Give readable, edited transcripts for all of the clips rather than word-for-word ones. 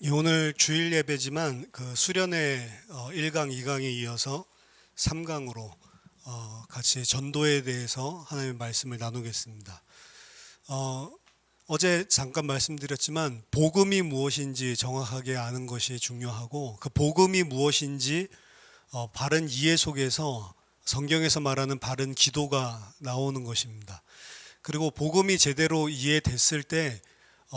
오늘 주일 예배지만 그 수련회 1강, 2강에 이어서 3강으로 같이 전도에 대해서 하나님의 말씀을 나누겠습니다. 어제 잠깐 말씀드렸지만 복음이 무엇인지 정확하게 아는 것이 중요하고, 그 복음이 무엇인지 바른 이해 속에서 성경에서 말하는 바른 기도가 나오는 것입니다. 그리고 복음이 제대로 이해됐을 때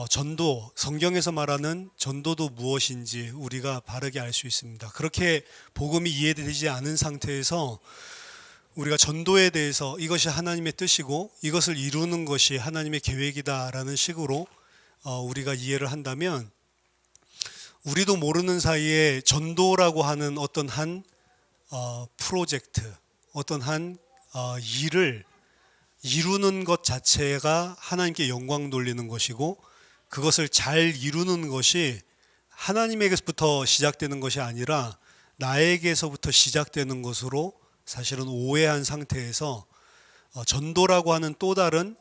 전도, 성경에서 말하는 전도도 무엇인지 우리가 바르게 알 수 있습니다. 그렇게 복음이 이해되지 않은 상태에서 우리가 전도에 대해서 이것이 하나님의 뜻이고 이것을 이루는 것이 하나님의 계획이다라는 식으로 우리가 이해를 한다면, 우리도 모르는 사이에 전도라고 하는 어떤 한 프로젝트, 어떤 한 일을 이루는 것 자체가 하나님께 영광 돌리는 것이고, 그것을 잘 이루는 것이 하나님에게서부터 시작되는 것이 아니라 나에게서부터 시작되는 것으로 사실은 오해한 상태에서 전도라고 하는 또 다른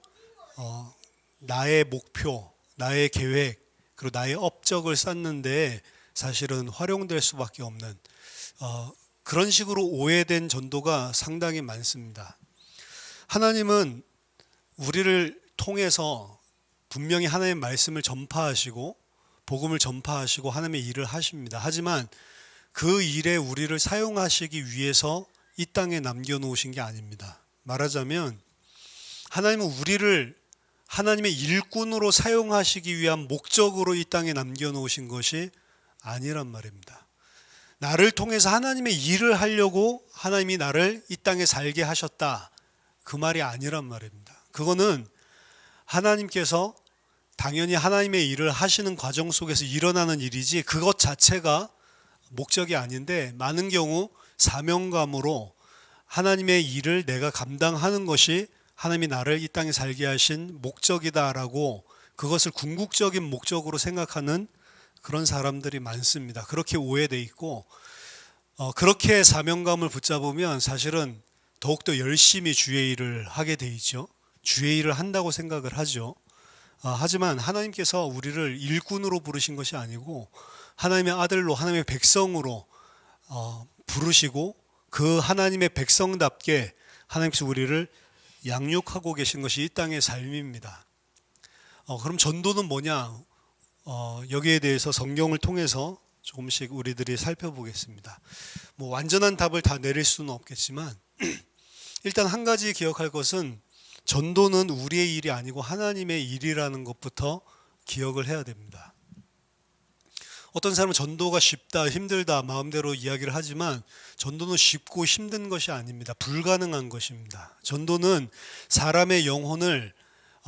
나의 목표, 나의 계획, 그리고 나의 업적을 쌓는 데 사실은 활용될 수밖에 없는 그런 식으로 오해된 전도가 상당히 많습니다. 하나님은 우리를 통해서 분명히 하나님의 말씀을 전파하시고 복음을 전파하시고 하나님의 일을 하십니다. 하지만 그 일에 우리를 사용하시기 위해서 이 땅에 남겨놓으신 게 아닙니다. 말하자면 하나님은 우리를 하나님의 일꾼으로 사용하시기 위한 목적으로 이 땅에 남겨놓으신 것이 아니란 말입니다. 나를 통해서 하나님의 일을 하려고 하나님이 나를 이 땅에 살게 하셨다, 그 말이 아니란 말입니다. 그거는 하나님께서 당연히 하나님의 일을 하시는 과정 속에서 일어나는 일이지, 그것 자체가 목적이 아닌데, 많은 경우 사명감으로 하나님의 일을 내가 감당하는 것이 하나님이 나를 이 땅에 살게 하신 목적이다라고 그것을 궁극적인 목적으로 생각하는 그런 사람들이 많습니다. 그렇게 오해되어 있고, 그렇게 사명감을 붙잡으면 사실은 더욱더 열심히 주의 일을 하게 돼 있죠. 주의 일을 한다고 생각을 하죠. 하지만 하나님께서 우리를 일꾼으로 부르신 것이 아니고 하나님의 아들로, 하나님의 백성으로 부르시고, 그 하나님의 백성답게 하나님께서 우리를 양육하고 계신 것이 이 땅의 삶입니다. 그럼 전도는 뭐냐? 여기에 대해서 성경을 통해서 조금씩 우리들이 살펴보겠습니다. 완전한 답을 다 내릴 수는 없겠지만 일단 한 가지 기억할 것은, 전도는 우리의 일이 아니고 하나님의 일이라는 것부터 기억을 해야 됩니다. 어떤 사람은 전도가 쉽다, 힘들다 마음대로 이야기를 하지만 전도는 쉽고 힘든 것이 아닙니다. 불가능한 것입니다. 전도는 사람의 영혼을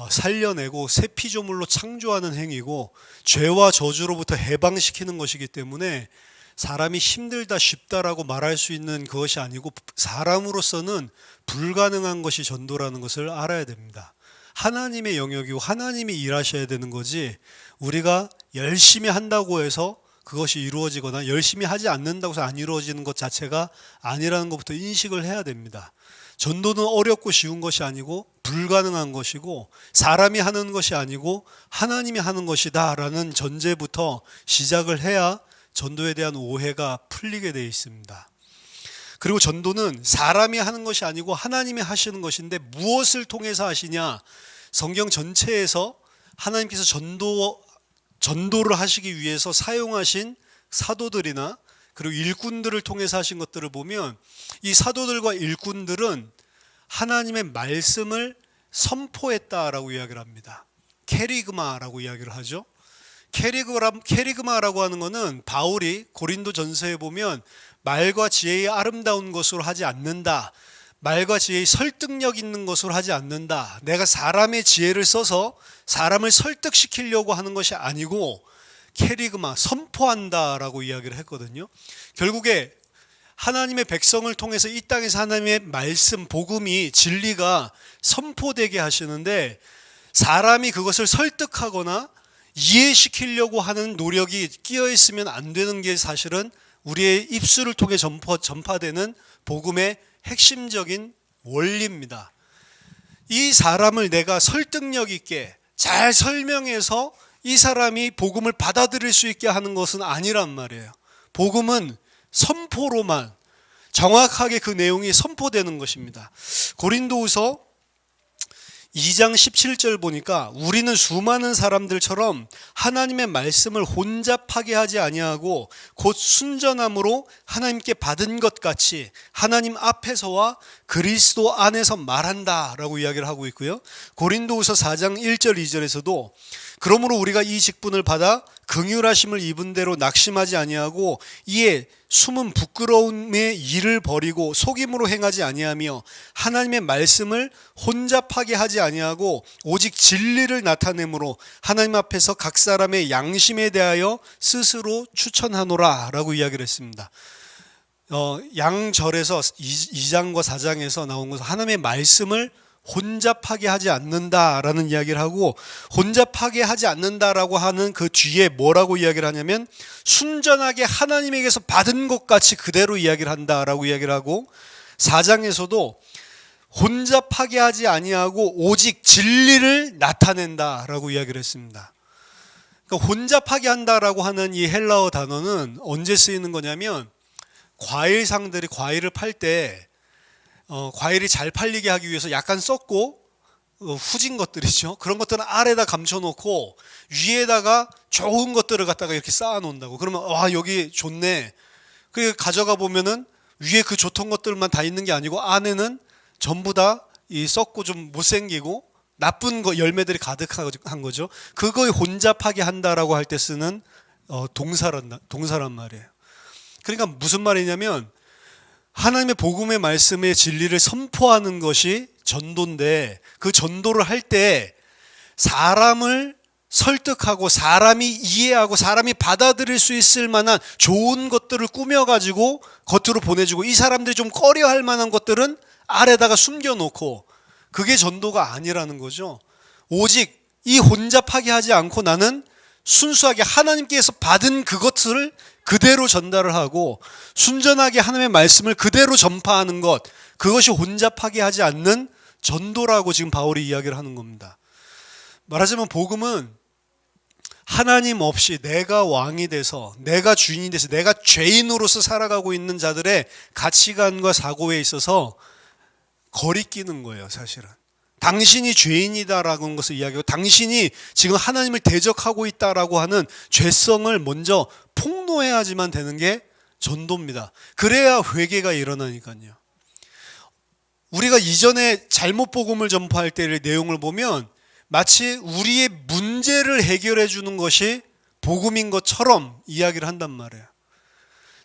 살려내고 새 피조물로 창조하는 행위고 죄와 저주로부터 해방시키는 것이기 때문에 사람이 힘들다, 쉽다라고 말할 수 있는 그것이 아니고 사람으로서는 불가능한 것이 전도라는 것을 알아야 됩니다. 하나님의 영역이고 하나님이 일하셔야 되는 거지, 우리가 열심히 한다고 해서 그것이 이루어지거나 열심히 하지 않는다고 해서 안 이루어지는 것 자체가 아니라는 것부터 인식을 해야 됩니다. 전도는 어렵고 쉬운 것이 아니고 불가능한 것이고 사람이 하는 것이 아니고 하나님이 하는 것이다 라는 전제부터 시작을 해야 전도에 대한 오해가 풀리게 되어 있습니다. 그리고 전도는 사람이 하는 것이 아니고 하나님이 하시는 것인데, 무엇을 통해서 하시냐? 성경 전체에서 하나님께서 전도를 하시기 위해서 사용하신 사도들이나 그리고 일꾼들을 통해서 하신 것들을 보면, 이 사도들과 일꾼들은 하나님의 말씀을 선포했다라고 이야기를 합니다. 케리그마라고 이야기를 하죠. 케리그마라고 하는 것은 바울이 고린도 전서에 보면 말과 지혜의 아름다운 것으로 하지 않는다, 말과 지혜의 설득력 있는 것으로 하지 않는다, 내가 사람의 지혜를 써서 사람을 설득시키려고 하는 것이 아니고 케리그마, 선포한다라고 이야기를 했거든요. 결국에 하나님의 백성을 통해서 이 땅에서 하나님의 말씀, 복음이, 진리가 선포되게 하시는데, 사람이 그것을 설득하거나 이해시키려고 하는 노력이 끼어 있으면 안 되는 게 사실은 우리의 입술을 통해 전파되는 복음의 핵심적인 원리입니다. 이 사람을 내가 설득력 있게 잘 설명해서 이 사람이 복음을 받아들일 수 있게 하는 것은 아니란 말이에요. 복음은 선포로만 정확하게 그 내용이 선포되는 것입니다. 고린도후서 2장 17절 보니까 우리는 수많은 사람들처럼 하나님의 말씀을 혼잡하게 하지 아니하고 곧 순전함으로 하나님께 받은 것 같이 하나님 앞에서와 그리스도 안에서 말한다라고 이야기를 하고 있고요. 고린도후서 4장 1절 2절에서도 그러므로 우리가 이 직분을 받아 긍휼하심을 입은 대로 낙심하지 아니하고 이에 숨은 부끄러움의 일을 버리고 속임으로 행하지 아니하며 하나님의 말씀을 혼잡하게 하지 아니하고 오직 진리를 나타내므로 하나님 앞에서 각 사람의 양심에 대하여 스스로 추천하노라 라고 이야기를 했습니다. 양절에서 2장과 4장에서 나온 것은 하나님의 말씀을 혼잡하게 하지 않는다라는 이야기를 하고, 혼잡하게 하지 않는다라고 하는 그 뒤에 뭐라고 이야기를 하냐면 순전하게 하나님에게서 받은 것 같이 그대로 이야기를 한다라고 이야기를 하고, 4장에서도 혼잡하게 하지 아니하고 오직 진리를 나타낸다라고 이야기를 했습니다. 그러니까 혼잡하게 한다라고 하는 이 헬라어 단어는 언제 쓰이는 거냐면 과일상들이 과일을 팔 때 과일이 잘 팔리게 하기 위해서 약간 썩고 후진 것들이죠. 그런 것들은 아래다 감춰놓고 위에다가 좋은 것들을 갖다가 이렇게 쌓아놓는다고. 그러면 여기 좋네. 그 가져가 보면은 위에 그 좋던 것들만 다 있는 게 아니고 안에는 전부 다 이 썩고 좀 못생기고 나쁜 열매들이 가득한 거죠. 그걸 혼잡하게 한다라고 할 때 쓰는 동사란 말이에요. 그러니까 무슨 말이냐면 하나님의 복음의 말씀의 진리를 선포하는 것이 전도인데, 그 전도를 할 때 사람을 설득하고 사람이 이해하고 사람이 받아들일 수 있을 만한 좋은 것들을 꾸며가지고 겉으로 보내주고, 이 사람들이 좀 꺼려할 만한 것들은 아래다가 숨겨놓고, 그게 전도가 아니라는 거죠. 오직 이 혼잡하게 하지 않고 나는 순수하게 하나님께서 받은 그것을 그대로 전달을 하고 순전하게 하나님의 말씀을 그대로 전파하는 것, 그것이 혼잡하게 하지 않는 전도라고 지금 바울이 이야기를 하는 겁니다. 말하자면 복음은 하나님 없이 내가 왕이 돼서, 내가 주인이 돼서, 내가 죄인으로서 살아가고 있는 자들의 가치관과 사고에 있어서 거리끼는 거예요. 사실은 당신이 죄인이다라는 것을 이야기하고 당신이 지금 하나님을 대적하고 있다라고 하는 죄성을 먼저 폭로해야지만 되는 게 전도입니다. 그래야 회개가 일어나니까요. 우리가 이전에 잘못 복음을 전파할 때의 내용을 보면 마치 우리의 문제를 해결해 주는 것이 복음인 것처럼 이야기를 한단 말이에요.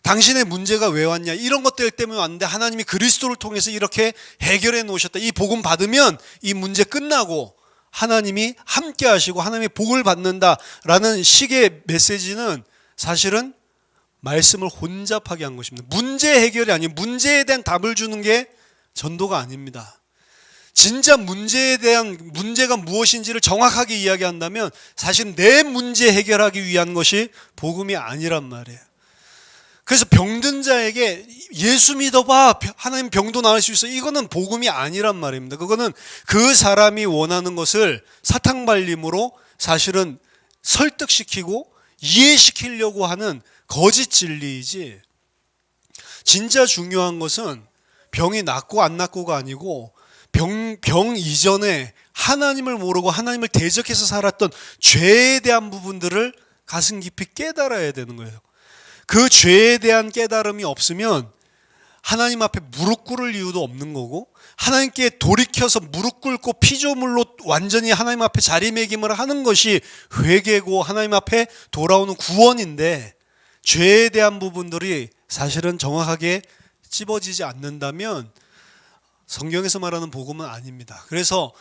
당신의 문제가 왜 왔냐, 이런 것들 때문에 왔는데 하나님이 그리스도를 통해서 이렇게 해결해 놓으셨다. 이 복음 받으면 이 문제 끝나고 하나님이 함께 하시고 하나님의 복을 받는다라는 식의 메시지는 사실은 말씀을 혼잡하게 한 것입니다. 문제 해결이 아니고 문제에 대한 답을 주는 게 전도가 아닙니다. 진짜 문제에 대한 문제가 무엇인지를 정확하게 이야기한다면 사실 내 문제 해결하기 위한 것이 복음이 아니란 말이에요. 그래서 병든 자에게 예수 믿어봐, 하나님 병도 나을 수 있어, 이거는 복음이 아니란 말입니다. 그거는 그 사람이 원하는 것을 사탕발림으로 사실은 설득시키고 이해시키려고 하는 거짓 진리이지, 진짜 중요한 것은 병이 낫고 안 낫고가 아니고 병 이전에 하나님을 모르고 하나님을 대적해서 살았던 죄에 대한 부분들을 가슴 깊이 깨달아야 되는 거예요. 그 죄에 대한 깨달음이 없으면 하나님 앞에 무릎 꿇을 이유도 없는 거고, 하나님께 돌이켜서 무릎 꿇고 피조물로 완전히 하나님 앞에 자리매김을 하는 것이 회개고 하나님 앞에 돌아오는 구원인데, 죄에 대한 부분들이 사실은 정확하게 찝어지지 않는다면 성경에서 말하는 복음은 아닙니다. 그래서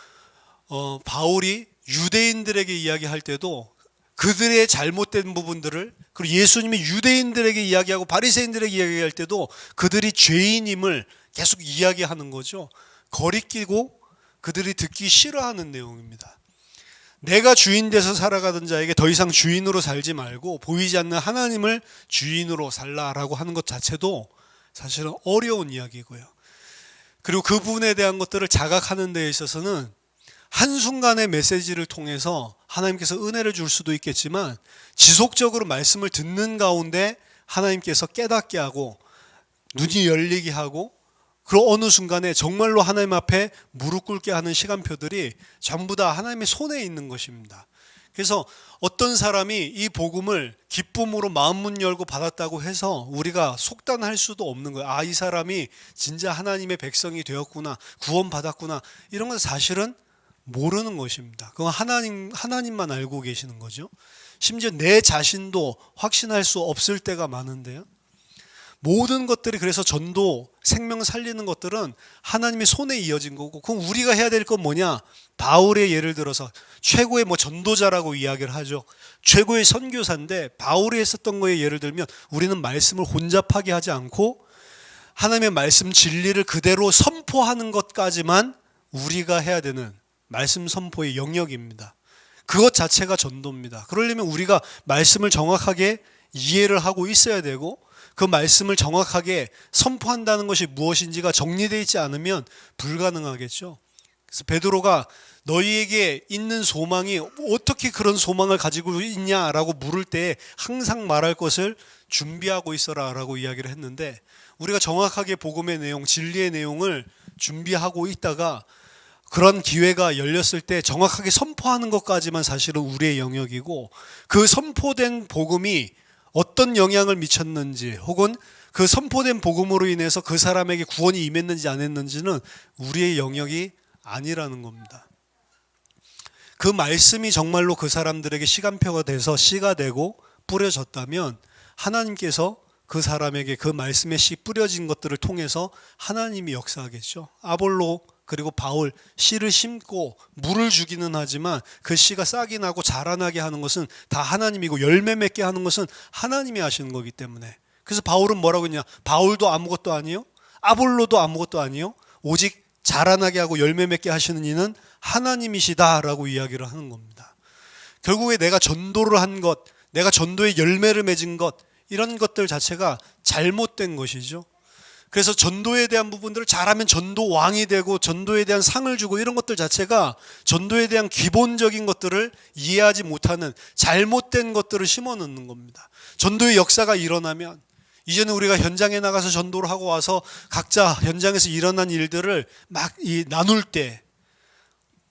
바울이 유대인들에게 이야기할 때도 그들의 잘못된 부분들을, 그리고 예수님이 유대인들에게 이야기하고 바리새인들에게 이야기할 때도 그들이 죄인임을 계속 이야기하는 거죠. 거리끼고 그들이 듣기 싫어하는 내용입니다. 내가 주인 돼서 살아가던 자에게 더 이상 주인으로 살지 말고 보이지 않는 하나님을 주인으로 살라라고 하는 것 자체도 사실은 어려운 이야기고요. 그리고 그 부분에 대한 것들을 자각하는 데 있어서는 한순간의 메시지를 통해서 하나님께서 은혜를 줄 수도 있겠지만 지속적으로 말씀을 듣는 가운데 하나님께서 깨닫게 하고 눈이 열리게 하고 그 어느 순간에 정말로 하나님 앞에 무릎 꿇게 하는 시간표들이 전부 다 하나님의 손에 있는 것입니다. 그래서 어떤 사람이 이 복음을 기쁨으로 마음 문 열고 받았다고 해서 우리가 속단할 수도 없는 거예요. 아, 이 사람이 진짜 하나님의 백성이 되었구나, 구원받았구나, 이런 건 사실은 모르는 것입니다. 그건 하나님만 알고 계시는 거죠. 심지어 내 자신도 확신할 수 없을 때가 많은데요. 모든 것들이 그래서 전도, 생명 살리는 것들은 하나님의 손에 이어진 거고, 그럼 우리가 해야 될 건 뭐냐? 바울의 예를 들어서 최고의 전도자라고 이야기를 하죠. 최고의 선교사인데 바울이 했었던 거에 예를 들면 우리는 말씀을 혼잡하게 하지 않고 하나님의 말씀 진리를 그대로 선포하는 것까지만 우리가 해야 되는 말씀 선포의 영역입니다. 그것 자체가 전도입니다. 그러려면 우리가 말씀을 정확하게 이해를 하고 있어야 되고 그 말씀을 정확하게 선포한다는 것이 무엇인지가 정리되어 있지 않으면 불가능하겠죠. 그래서 베드로가 너희에게 있는 소망이 어떻게 그런 소망을 가지고 있냐라고 물을 때 항상 말할 것을 준비하고 있어라 라고 이야기를 했는데, 우리가 정확하게 복음의 내용, 진리의 내용을 준비하고 있다가 그런 기회가 열렸을 때 정확하게 선포하는 것까지만 사실은 우리의 영역이고, 그 선포된 복음이 어떤 영향을 미쳤는지 혹은 그 선포된 복음으로 인해서 그 사람에게 구원이 임했는지 안 했는지는 우리의 영역이 아니라는 겁니다. 그 말씀이 정말로 그 사람들에게 시간표가 돼서 씨가 되고 뿌려졌다면 하나님께서 그 사람에게 그 말씀의 씨 뿌려진 것들을 통해서 하나님이 역사하겠죠. 아볼로 그리고 바울, 씨를 심고 물을 주기는 하지만 그 씨가 싹이 나고 자라나게 하는 것은 다 하나님이고 열매 맺게 하는 것은 하나님이 하시는 거기 때문에. 그래서 바울은 뭐라고 했냐? 바울도 아무것도 아니요, 아볼로도 아무것도 아니요, 오직 자라나게 하고 열매 맺게 하시는 이는 하나님이시다라고 이야기를 하는 겁니다. 결국에 내가 전도를 한 것, 내가 전도의 열매를 맺은 것, 이런 것들 자체가 잘못된 것이죠. 그래서 전도에 대한 부분들을 잘하면 전도 왕이 되고 전도에 대한 상을 주고 이런 것들 자체가 전도에 대한 기본적인 것들을 이해하지 못하는 잘못된 것들을 심어 넣는 겁니다. 전도의 역사가 일어나면 이제는 우리가 현장에 나가서 전도를 하고 와서 각자 현장에서 일어난 일들을 막 나눌 때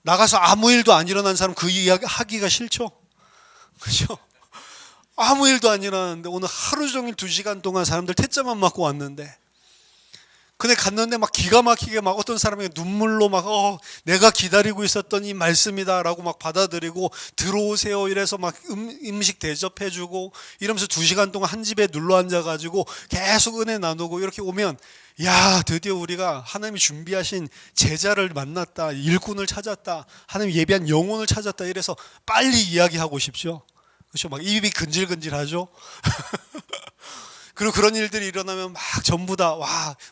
나가서 아무 일도 안 일어난 사람 그 이야기 하기가 싫죠. 그렇죠? 아무 일도 안 일어났는데 오늘 하루 종일 2시간 동안 사람들 퇴짜만 맞고 왔는데, 근데 갔는데 막 기가 막히게 막 어떤 사람이 눈물로 막 내가 기다리고 있었던 이 말씀이다라고 막 받아들이고 들어오세요 이래서 막 음식 대접해주고 이러면서 2시간 동안 한 집에 눌러 앉아가지고 계속 은혜 나누고 이렇게 오면, 야, 드디어 우리가 하나님이 준비하신 제자를 만났다, 일꾼을 찾았다, 하나님 예비한 영혼을 찾았다 이래서 빨리 이야기하고 싶죠. 그렇죠? 막 입이 근질근질하죠. 그리고 그런 일들이 일어나면 막 전부 다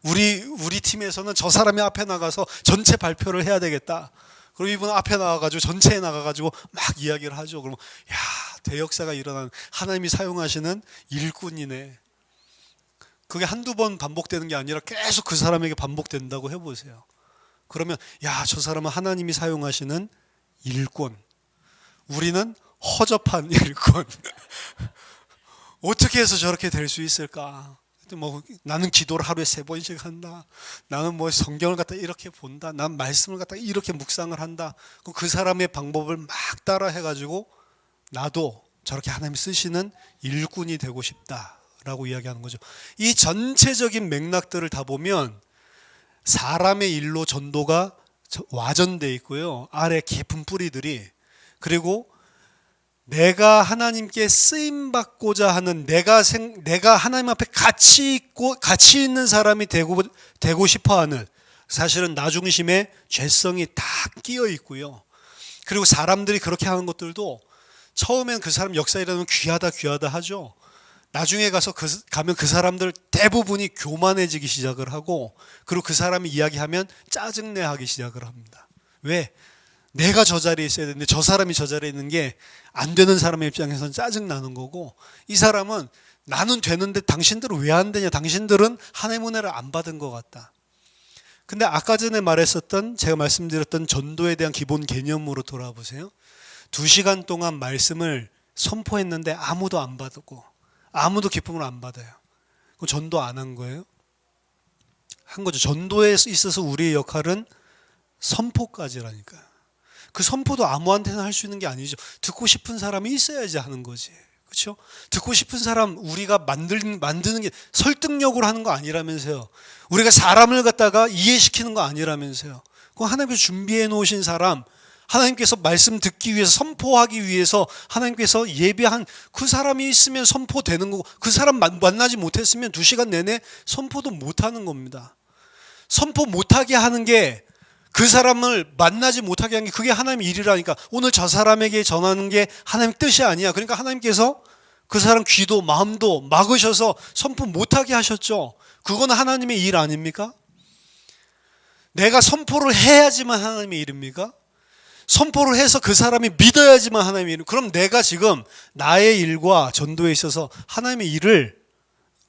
우리 팀에서는 저 사람이 앞에 나가서 전체 발표를 해야 되겠다. 그리고 이분 앞에 나가가지고 전체에 나가가지고 막 이야기를 하죠. 그러면 야, 대역사가 일어나는 하나님이 사용하시는 일꾼이네. 그게 한두 번 반복되는 게 아니라 계속 그 사람에게 반복된다고 해보세요. 그러면 야, 저 사람은 하나님이 사용하시는 일꾼. 우리는 허접한 일꾼. 어떻게 해서 저렇게 될 수 있을까? 나는 기도를 하루에 3번씩 한다. 나는 성경을 갖다 이렇게 본다. 난 말씀을 갖다 이렇게 묵상을 한다. 그 사람의 방법을 막 따라 해가지고 나도 저렇게 하나님 쓰시는 일꾼이 되고 싶다라고 이야기하는 거죠. 이 전체적인 맥락들을 다 보면 사람의 일로 전도가 와전돼 있고요. 아래 깊은 뿌리들이, 그리고 내가 하나님께 쓰임 받고자 하는 내가 하나님 앞에 가치 있는 사람이 되고 싶어하는, 사실은 나 중심의 죄성이 다 끼어 있고요. 그리고 사람들이 그렇게 하는 것들도 처음엔 그 사람 역사 일어나면 귀하다 하죠. 나중에 가면 그 사람들 대부분이 교만해지기 시작을 하고, 그리고 그 사람이 이야기하면 짜증내하기 시작을 합니다. 왜? 내가 저 자리에 있어야 되는데 저 사람이 저 자리에 있는 게 안 되는 사람의 입장에서는 짜증나는 거고, 이 사람은 나는 되는데 당신들은 왜 안 되냐, 당신들은 하나님의 은혜를 안 받은 것 같다. 근데 아까 전에 말했었던 제가 말씀드렸던 전도에 대한 기본 개념으로 돌아보세요. 2시간 동안 말씀을 선포했는데 아무도 안 받고 아무도 기쁨을 안 받아요. 그럼 전도 안 한 거예요? 한 거죠. 전도에 있어서 우리의 역할은 선포까지라니까요. 그 선포도 아무한테나 할 수 있는 게 아니죠. 듣고 싶은 사람이 있어야지 하는 거지. 그렇죠? 듣고 싶은 사람 우리가 만드는 게 설득력으로 하는 거 아니라면서요. 우리가 사람을 갖다가 이해시키는 거 아니라면서요. 그건 하나님께서 준비해 놓으신 사람, 하나님께서 말씀 듣기 위해서 선포하기 위해서 하나님께서 예비한 그 사람이 있으면 선포되는 거고, 그 사람 만나지 못했으면 2시간 내내 선포도 못하는 겁니다. 선포 못하게 하는 게, 그 사람을 만나지 못하게 하는 게 그게 하나님의 일이라니까. 오늘 저 사람에게 전하는 게 하나님 뜻이 아니야. 그러니까 하나님께서 그 사람 귀도 마음도 막으셔서 선포 못하게 하셨죠. 그건 하나님의 일 아닙니까? 내가 선포를 해야지만 하나님의 일입니까? 선포를 해서 그 사람이 믿어야지만 하나님의 일. 그럼 내가 지금 나의 일과 전도에 있어서 하나님의 일을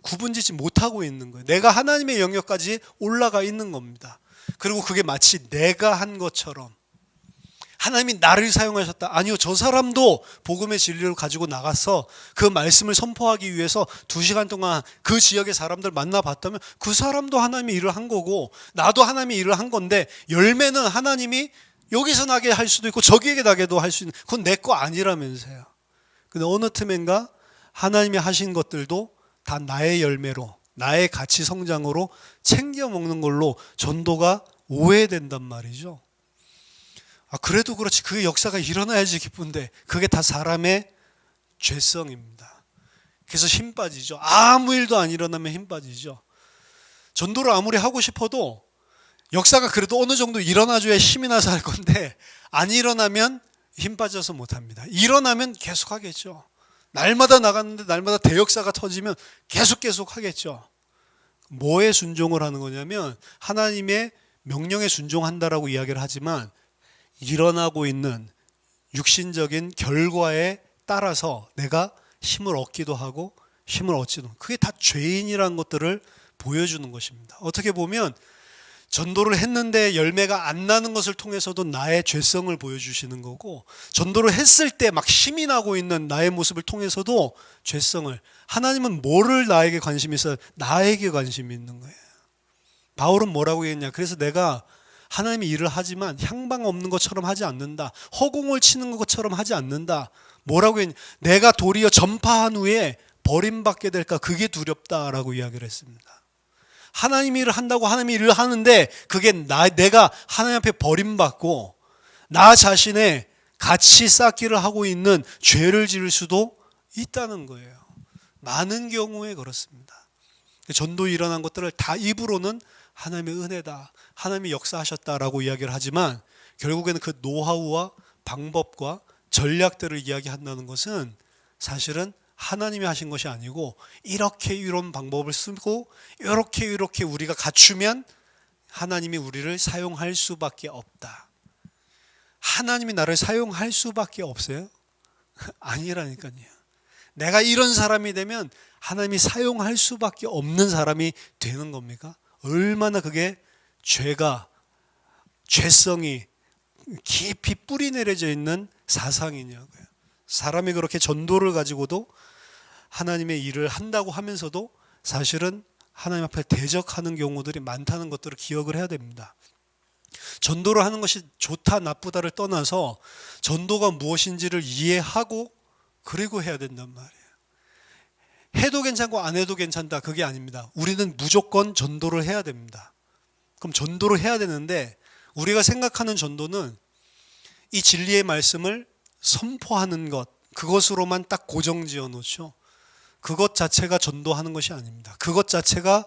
구분짓지 못하고 있는 거예요. 내가 하나님의 영역까지 올라가 있는 겁니다. 그리고 그게 마치 내가 한 것처럼 하나님이 나를 사용하셨다. 아니요, 저 사람도 복음의 진리를 가지고 나가서 그 말씀을 선포하기 위해서 2시간 동안 그 지역의 사람들 만나봤다면 그 사람도 하나님의 일을 한 거고 나도 하나님의 일을 한 건데, 열매는 하나님이 여기서 나게 할 수도 있고 저기에게 나게도 할 수 있는, 그건 내 거 아니라면서요. 근데 어느 틈엔가 하나님이 하신 것들도 다 나의 열매로, 나의 가치 성장으로 챙겨 먹는 걸로 전도가 오해된단 말이죠. 그래도 그렇지, 그 역사가 일어나야지 기쁜데 그게 다 사람의 죄성입니다. 그래서 힘 빠지죠. 아무 일도 안 일어나면 힘 빠지죠. 전도를 아무리 하고 싶어도 역사가 그래도 어느 정도 일어나줘야 힘이 나서 할 건데, 안 일어나면 힘 빠져서 못합니다. 일어나면 계속 하겠죠. 날마다 나갔는데 날마다 대역사가 터지면 계속 하겠죠. 뭐에 순종을 하는 거냐면 하나님의 명령에 순종한다라고 이야기를 하지만 일어나고 있는 육신적인 결과에 따라서 내가 힘을 얻기도 하고 힘을 얻지도, 그게 다 죄인이라는 것들을 보여주는 것입니다. 어떻게 보면 전도를 했는데 열매가 안 나는 것을 통해서도 나의 죄성을 보여주시는 거고, 전도를 했을 때 막 힘이 나고 있는 나의 모습을 통해서도 죄성을, 하나님은 뭐를 나에게 관심이 있어요? 나에게 관심이 있는 거예요. 바울은 뭐라고 했냐? 그래서 내가 하나님의 일을 하지만 향방 없는 것처럼 하지 않는다. 허공을 치는 것처럼 하지 않는다. 뭐라고 했냐? 내가 도리어 전파한 후에 버림받게 될까? 그게 두렵다라고 이야기를 했습니다. 하나님 일을 한다고 하나님 일을 하는데 그게 내가 하나님 앞에 버림받고 나 자신의 가치 쌓기를 하고 있는 죄를 지을 수도 있다는 거예요. 많은 경우에 그렇습니다. 전도 일어난 것들을 다 입으로는 하나님의 은혜다, 하나님이 역사하셨다라고 이야기를 하지만 결국에는 그 노하우와 방법과 전략들을 이야기한다는 것은 사실은 하나님이 하신 것이 아니고, 이렇게 이런 방법을 쓰고 이렇게 우리가 갖추면 하나님이 우리를 사용할 수밖에 없다. 하나님이 나를 사용할 수밖에 없어요? 아니라니까요. 내가 이런 사람이 되면 하나님이 사용할 수밖에 없는 사람이 되는 겁니까? 얼마나 그게 죄성이 깊이 뿌리 내려져 있는 사상이냐고요. 사람이 그렇게 전도를 가지고도 하나님의 일을 한다고 하면서도 사실은 하나님 앞에 대적하는 경우들이 많다는 것들을 기억을 해야 됩니다. 전도를 하는 것이 좋다 나쁘다를 떠나서 전도가 무엇인지를 이해하고 그리고 해야 된단 말이에요. 해도 괜찮고 안 해도 괜찮다, 그게 아닙니다. 우리는 무조건 전도를 해야 됩니다. 그럼 전도를 해야 되는데, 우리가 생각하는 전도는 이 진리의 말씀을 선포하는 것, 그것으로만 딱 고정지어 놓죠. 그것 자체가 전도하는 것이 아닙니다. 그것 자체가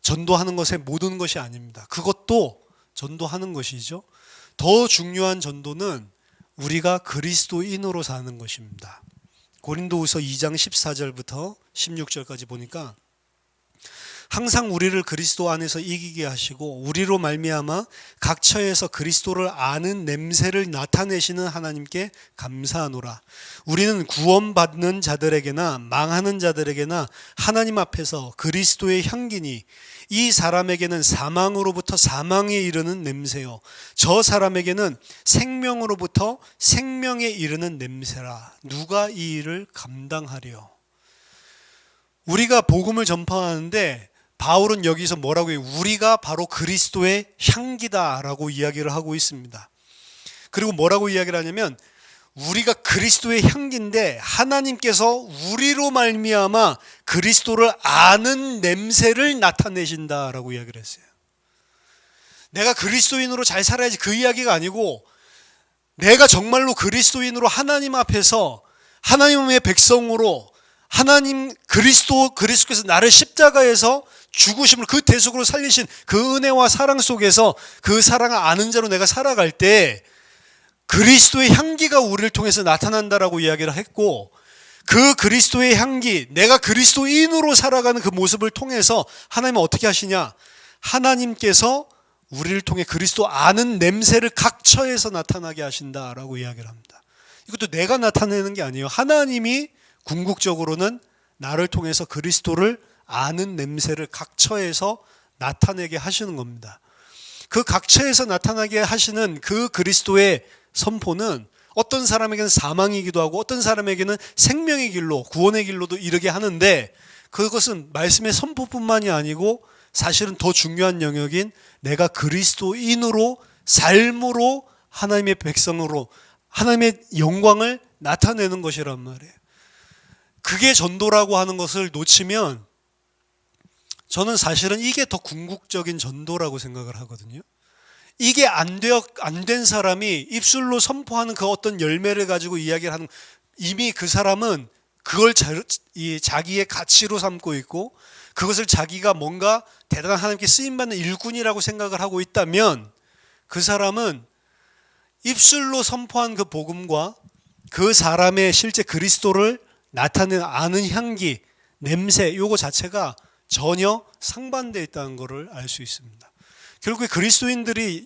전도하는 것의 모든 것이 아닙니다. 그것도 전도하는 것이죠. 더 중요한 전도는 우리가 그리스도인으로 사는 것입니다. 고린도후서 2장 14절부터 16절까지 보니까 항상 우리를 그리스도 안에서 이기게 하시고 우리로 말미암아 각 처에서 그리스도를 아는 냄새를 나타내시는 하나님께 감사하노라. 우리는 구원받는 자들에게나 망하는 자들에게나 하나님 앞에서 그리스도의 향기니 이 사람에게는 사망으로부터 사망에 이르는 냄새요 저 사람에게는 생명으로부터 생명에 이르는 냄새라. 누가 이 일을 감당하리요? 우리가 복음을 전파하는데 바울은 여기서 뭐라고 해요? 우리가 바로 그리스도의 향기다라고 이야기를 하고 있습니다. 그리고 뭐라고 이야기를 하냐면 우리가 그리스도의 향기인데 하나님께서 우리로 말미암아 그리스도를 아는 냄새를 나타내신다라고 이야기를 했어요. 내가 그리스도인으로 잘 살아야지 그 이야기가 아니고 내가 정말로 그리스도인으로 하나님 앞에서 하나님의 백성으로 하나님 그리스도께서 나를 십자가에서 죽으심을 그 대속으로 살리신 그 은혜와 사랑 속에서 그 사랑을 아는 자로 내가 살아갈 때 그리스도의 향기가 우리를 통해서 나타난다라고 이야기를 했고 그 그리스도의 향기, 내가 그리스도인으로 살아가는 그 모습을 통해서 하나님은 어떻게 하시냐? 하나님께서 우리를 통해 그리스도 아는 냄새를 각 처에서 나타나게 하신다라고 이야기를 합니다. 이것도 내가 나타내는 게 아니에요. 하나님이 궁극적으로는 나를 통해서 그리스도를 아는 냄새를 각 처에서 나타내게 하시는 겁니다. 그 각 처에서 나타나게 하시는 그 그리스도의 선포는 어떤 사람에게는 사망이기도 하고 어떤 사람에게는 생명의 길로 구원의 길로도 이르게 하는데 그것은 말씀의 선포뿐만이 아니고 사실은 더 중요한 영역인 내가 그리스도인으로 삶으로 하나님의 백성으로 하나님의 영광을 나타내는 것이란 말이에요. 그게 전도라고 하는 것을 놓치면 저는 사실은 이게 더 궁극적인 전도라고 생각을 하거든요. 이게 안 된 사람이 입술로 선포하는 그 어떤 열매를 가지고 이야기를 하는 이미 그 사람은 그걸 자기의 가치로 삼고 있고 그것을 자기가 뭔가 대단한 하나님께 쓰임받는 일꾼이라고 생각을 하고 있다면 그 사람은 입술로 선포한 그 복음과 그 사람의 실제 그리스도를 나타내는 아는 향기, 냄새 요거 자체가 전혀 상반되어 있다는 것을 알 수 있습니다. 결국에 그리스도인들이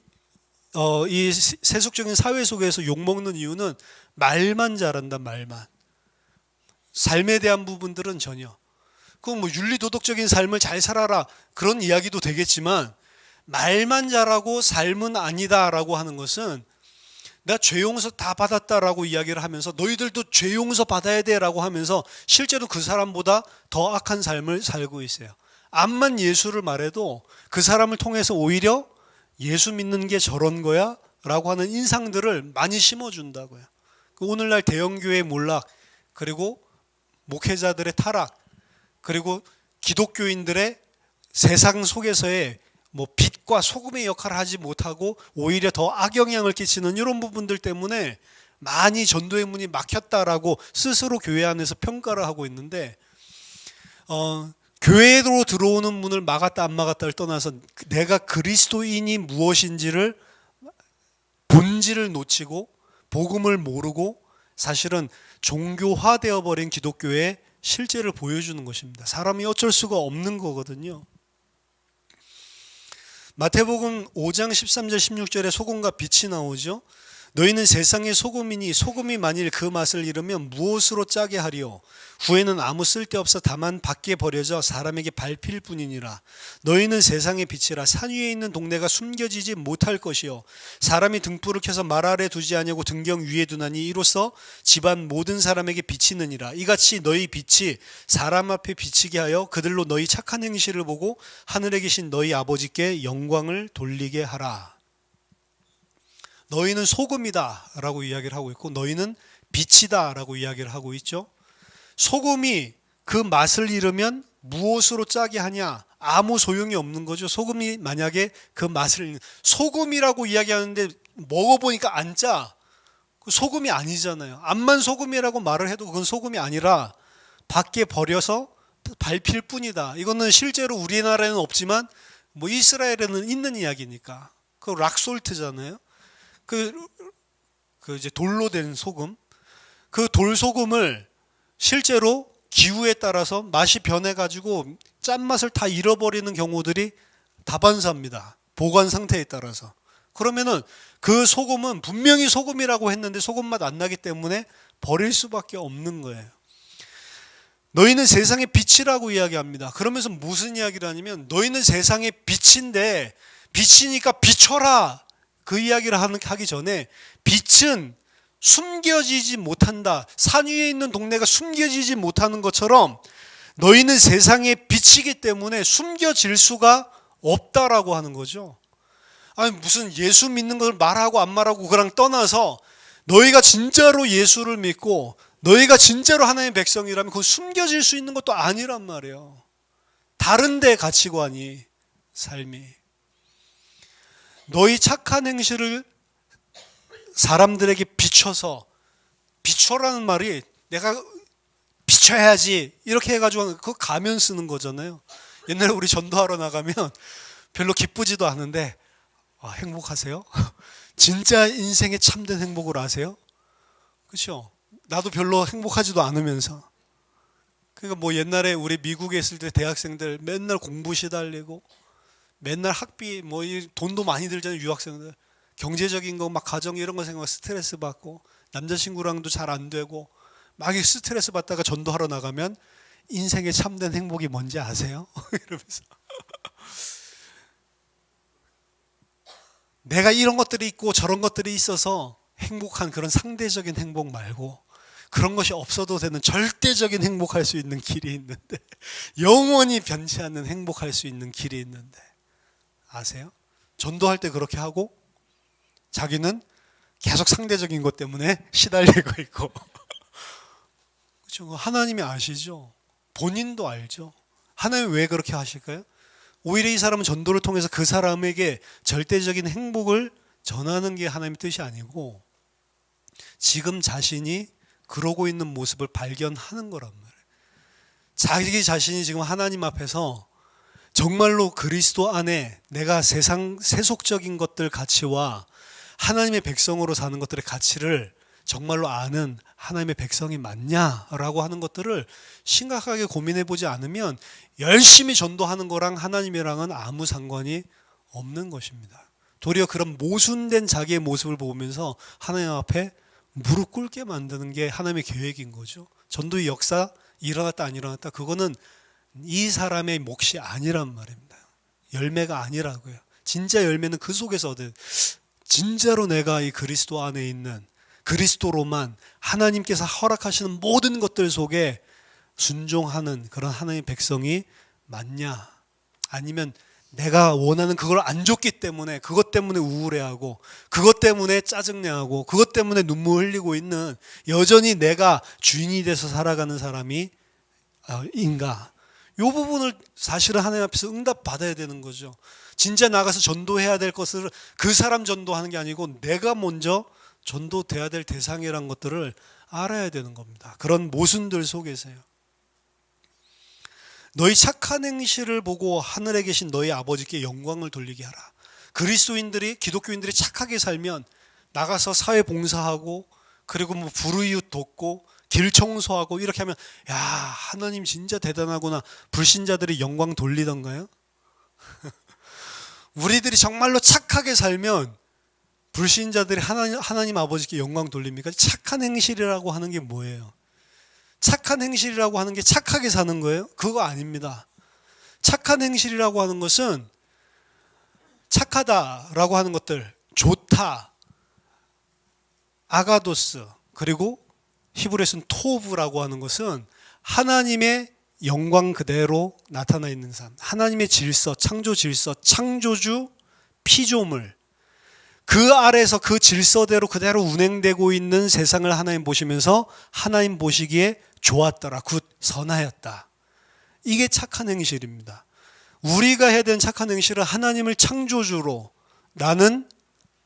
이 세속적인 사회 속에서 욕먹는 이유는 말만 잘한다, 말만. 삶에 대한 부분들은 전혀. 그건 뭐 윤리도덕적인 삶을 잘 살아라 그런 이야기도 되겠지만 말만 잘하고 삶은 아니다라고 하는 것은 나 죄 용서 다 받았다라고 이야기를 하면서 너희들도 죄 용서 받아야 돼라고 하면서 실제로 그 사람보다 더 악한 삶을 살고 있어요. 암만 예수를 말해도 그 사람을 통해서 오히려 예수 믿는 게 저런 거야? 라고 하는 인상들을 많이 심어준다고요. 오늘날 대형교회 몰락, 그리고 목회자들의 타락, 그리고 기독교인들의 세상 속에서의 뭐 빛과 소금의 역할을 하지 못하고 오히려 더 악영향을 끼치는 이런 부분들 때문에 많이 전도의 문이 막혔다라고 스스로 교회 안에서 평가를 하고 있는데 교회로 들어오는 문을 막았다 안 막았다를 떠나서 내가 그리스도인이 무엇인지를 본질을 놓치고 복음을 모르고 사실은 종교화되어 버린 기독교의 실제를 보여주는 것입니다. 사람이 어쩔 수가 없는 거거든요. 마태복음 5장 13절 16절에 소금과 빛이 나오죠. 너희는 세상의 소금이니 소금이 만일 그 맛을 잃으면 무엇으로 짜게 하리요? 후에는 아무 쓸데없어 다만 밖에 버려져 사람에게 밟힐 뿐이니라. 너희는 세상의 빛이라. 산 위에 있는 동네가 숨겨지지 못할 것이요 사람이 등불을 켜서 말 아래 두지 아니하고 등경 위에 두나니 이로써 집안 모든 사람에게 비치느니라. 이같이 너희 빛이 사람 앞에 비치게 하여 그들로 너희 착한 행실을 보고 하늘에 계신 너희 아버지께 영광을 돌리게 하라. 너희는 소금이다 라고 이야기를 하고 있고 너희는 빛이다 라고 이야기를 하고 있죠. 소금이 그 맛을 잃으면 무엇으로 짜게 하냐? 아무 소용이 없는 거죠. 소금이 만약에 그 맛을 소금이라고 이야기하는데 먹어보니까 안 짜. 소금이 아니잖아요. 암만 소금이라고 말을 해도 그건 소금이 아니라 밖에 버려서 밟힐 뿐이다. 이거는 실제로 우리나라에는 없지만 뭐 이스라엘에는 있는 이야기니까. 그 락솔트잖아요. 그 이제 돌로 된 소금, 그 돌소금을 실제로 기후에 따라서 맛이 변해가지고 짠맛을 다 잃어버리는 경우들이 다반사입니다. 보관 상태에 따라서. 그러면은 그 소금은 분명히 소금이라고 했는데 소금 맛 안 나기 때문에 버릴 수밖에 없는 거예요. 너희는 세상의 빛이라고 이야기합니다. 그러면서 무슨 이야기를 하냐면 너희는 세상의 빛인데 빛이니까 비춰라. 그 이야기를 하기 전에 빛은 숨겨지지 못한다. 산 위에 있는 동네가 숨겨지지 못하는 것처럼 너희는 세상의 빛이기 때문에 숨겨질 수가 없다라고 하는 거죠. 아니 무슨 예수 믿는 걸 말하고 안 말하고 그랑 떠나서 너희가 진짜로 예수를 믿고 너희가 진짜로 하나님의 백성이라면 그건 숨겨질 수 있는 것도 아니란 말이에요. 다른데 가치관이 삶이. 너희 착한 행실을 사람들에게 비춰서 비춰라는 말이 내가 비춰야지 이렇게 해가지고 그거 가면 쓰는 거잖아요. 옛날에 우리 전도하러 나가면 별로 기쁘지도 않은데 행복하세요? 진짜 인생의 참된 행복을 아세요? 그렇죠? 나도 별로 행복하지도 않으면서. 그러니까 뭐 옛날에 우리 미국에 있을 때 대학생들 맨날 공부 시달리고 맨날 학비 뭐 돈도 많이 들잖아요. 유학생들 경제적인 거 막 가정 이런 거 생각하고 스트레스 받고 남자친구랑도 잘 안 되고 막 스트레스 받다가 전도하러 나가면 인생의 참된 행복이 뭔지 아세요? 이러면서 내가 이런 것들이 있고 저런 것들이 있어서 행복한 그런 상대적인 행복 말고 그런 것이 없어도 되는 절대적인 행복할 수 있는 길이 있는데 영원히 변치 않는 행복할 수 있는 길이 있는데 아세요? 전도할 때 그렇게 하고 자기는 계속 상대적인 것 때문에 시달리고 있고 그렇죠? 하나님이 아시죠? 본인도 알죠? 하나님이 왜 그렇게 하실까요? 오히려 이 사람은 전도를 통해서 그 사람에게 절대적인 행복을 전하는 게 하나님의 뜻이 아니고 지금 자신이 그러고 있는 모습을 발견하는 거란 말이에요. 자기 자신이 지금 하나님 앞에서 정말로 그리스도 안에 내가 세상 세속적인 것들 가치와 하나님의 백성으로 사는 것들의 가치를 정말로 아는 하나님의 백성이 맞냐라고 하는 것들을 심각하게 고민해 보지 않으면 열심히 전도하는 거랑 하나님이랑은 아무 상관이 없는 것입니다. 도리어 그런 모순된 자기의 모습을 보면서 하나님 앞에 무릎 꿇게 만드는 게 하나님의 계획인 거죠. 전도의 역사 일어났다 안 일어났다 그거는 이 사람의 몫이 아니란 말입니다. 열매가 아니라고요. 진짜 열매는 그 속에서 얻은 진짜로 내가 이 그리스도 안에 있는 그리스도로만 하나님께서 허락하시는 모든 것들 속에 순종하는 그런 하나님의 백성이 맞냐? 아니면 내가 원하는 그걸 안 줬기 때문에 그것 때문에 우울해하고 그것 때문에 짜증내하고 그것 때문에 눈물 흘리고 있는 여전히 내가 주인이 돼서 살아가는 사람이 인가? 이 부분을 사실은 하나님 앞에서 응답받아야 되는 거죠. 진짜 나가서 전도해야 될 것을 그 사람 전도하는 게 아니고 내가 먼저 전도돼야 될 대상이라는 것들을 알아야 되는 겁니다. 그런 모순들 속에서요. 너희 착한 행실을 보고 하늘에 계신 너희 아버지께 영광을 돌리게 하라. 그리스도인들이 기독교인들이 착하게 살면 나가서 사회 봉사하고 그리고 뭐 불우이웃 돕고 길 청소하고 이렇게 하면 야 하나님 진짜 대단하구나. 불신자들이 영광 돌리던가요? 우리들이 정말로 착하게 살면 불신자들이 하나님 아버지께 영광 돌립니까? 착한 행실이라고 하는 게 뭐예요? 착한 행실이라고 하는 게 착하게 사는 거예요? 그거 아닙니다. 착한 행실이라고 하는 것은 착하다라고 하는 것들, 좋다, 아가도스, 그리고 히브리서는 토브라고 하는 것은 하나님의 영광 그대로 나타나 있는 삶, 하나님의 질서, 창조 질서, 창조주, 피조물, 그 아래서 그 질서대로 그대로 운행되고 있는 세상을 하나님 보시면서 하나님 보시기에 좋았더라, 굿, 선하였다. 이게 착한 행실입니다. 우리가 해야 되는 착한 행실은 하나님을 창조주로, 나는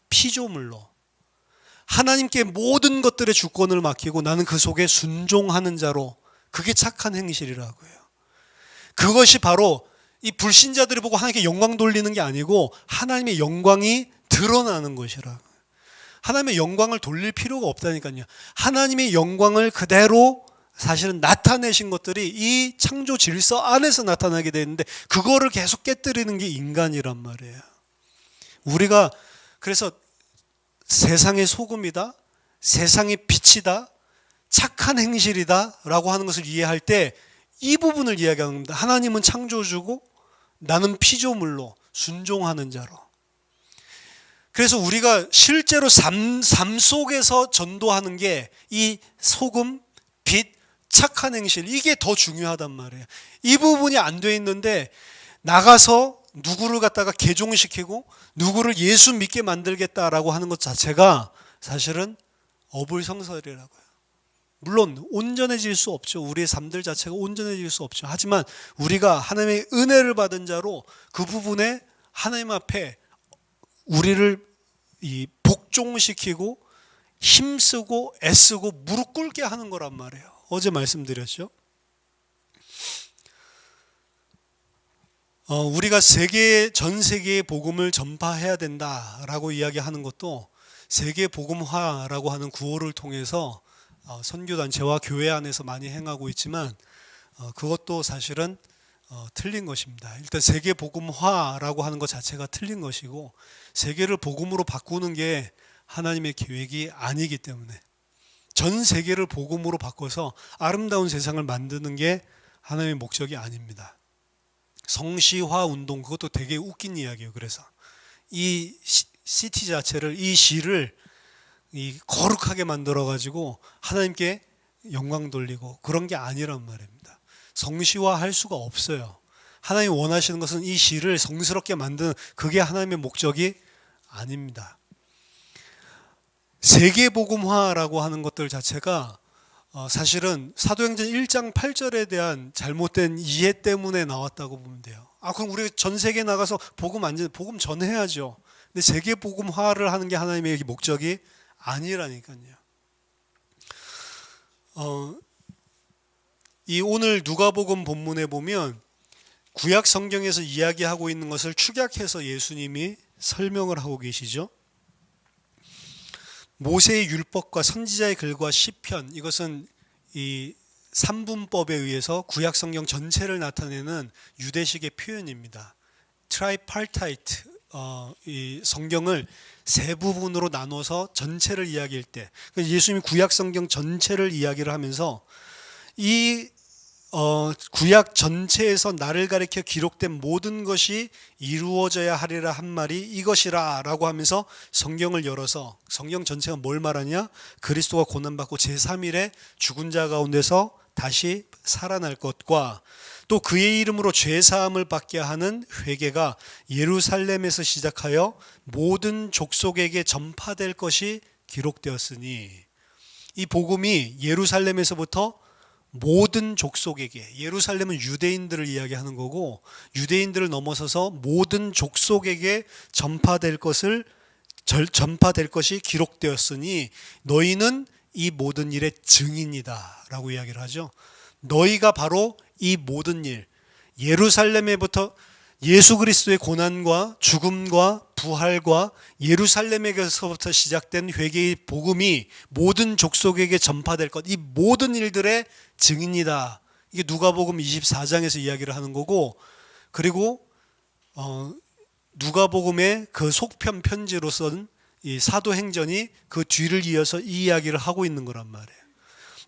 피조물로 하나님께 모든 것들의 주권을 맡기고 나는 그 속에 순종하는 자로, 그게 착한 행실이라고 해요. 그것이 바로 이 불신자들이 보고 하나님께 영광 돌리는 게 아니고 하나님의 영광이 드러나는 것이라고. 하나님의 영광을 돌릴 필요가 없다니까요. 하나님의 영광을 그대로 사실은 나타내신 것들이 이 창조 질서 안에서 나타나게 되는데 그거를 계속 깨뜨리는 게 인간이란 말이에요. 우리가 그래서 세상의 소금이다, 세상의 빛이다, 착한 행실이다 라고 하는 것을 이해할 때 이 부분을 이야기하는 겁니다. 하나님은 창조주고 나는 피조물로 순종하는 자로. 그래서 우리가 실제로 삶 속에서 전도하는 게 이 소금, 빛, 착한 행실, 이게 더 중요하단 말이에요. 이 부분이 안 돼 있는데 나가서 누구를 갖다가 개종시키고 누구를 예수 믿게 만들겠다라고 하는 것 자체가 사실은 어불성설이라고요. 물론 온전해질 수 없죠. 우리의 삶들 자체가 온전해질 수 없죠. 하지만 우리가 하나님의 은혜를 받은 자로 그 부분에 하나님 앞에 우리를 복종시키고 힘쓰고 애쓰고 무릎 꿇게 하는 거란 말이에요. 어제 말씀드렸죠. 우리가 전 세계에 복음을 전파해야 된다라고 이야기하는 것도 세계 복음화라고 하는 구호를 통해서 선교단체와 교회 안에서 많이 행하고 있지만 그것도 사실은 틀린 것입니다. 일단 세계 복음화라고 하는 것 자체가 틀린 것이고 세계를 복음으로 바꾸는 게 하나님의 계획이 아니기 때문에 전 세계를 복음으로 바꿔서 아름다운 세상을 만드는 게 하나님의 목적이 아닙니다. 성시화 운동, 그것도 되게 웃긴 이야기예요. 그래서 이 시티 자체를, 이 시를 거룩하게 만들어가지고 하나님께 영광 돌리고 그런 게 아니란 말입니다. 성시화할 수가 없어요. 하나님이 원하시는 것은 이 시를 성스럽게 만드는, 그게 하나님의 목적이 아닙니다. 세계복음화라고 하는 것들 자체가 사실은 사도행전 1장 8절에 대한 잘못된 이해 때문에 나왔다고 보면 돼요. 그럼 우리 전 세계에 나가서 복음 전해야죠. 근데 세계복음화를 하는 게 하나님의 목적이 아니라니까요. 이 오늘 누가복음 본문에 보면 구약 성경에서 이야기하고 있는 것을 축약해서 예수님이 설명을 하고 계시죠. 모세의 율법과 선지자의 글과 시편, 이것은 이 삼분법에 의해서 구약 성경 전체를 나타내는 유대식의 표현입니다. 트라이파르타이트, 이 성경을 세 부분으로 나눠서 전체를 이야기할 때, 예수님이 구약 성경 전체를 이야기를 하면서 이 구약 전체에서 나를 가리켜 기록된 모든 것이 이루어져야 하리라 한 말이 이것이라 라고 하면서 성경을 열어서 성경 전체가 뭘 말하냐? 그리스도가 고난받고 제3일에 죽은 자 가운데서 다시 살아날 것과 또 그의 이름으로 죄사함을 받게 하는 회개가 예루살렘에서 시작하여 모든 족속에게 전파될 것이 기록되었으니, 이 복음이 예루살렘에서부터 모든 족속에게, 예루살렘은 유대인들을 이야기하는 거고 유대인들을 넘어서서 모든 족속에게 전파될 것이 기록되었으니 너희는 이 모든 일의 증인이다 라고 이야기를 하죠. 너희가 바로 이 모든 일, 예루살렘에부터 예수 그리스도의 고난과 죽음과 부활과 예루살렘에서부터 시작된 회개의 복음이 모든 족속에게 전파될 것, 이 모든 일들의 증인이다. 이게 누가복음 24장에서 이야기를 하는 거고, 그리고 누가복음의 그 속편 편지로 쓴 이 사도행전이 그 뒤를 이어서 이 이야기를 하고 있는 거란 말이에요.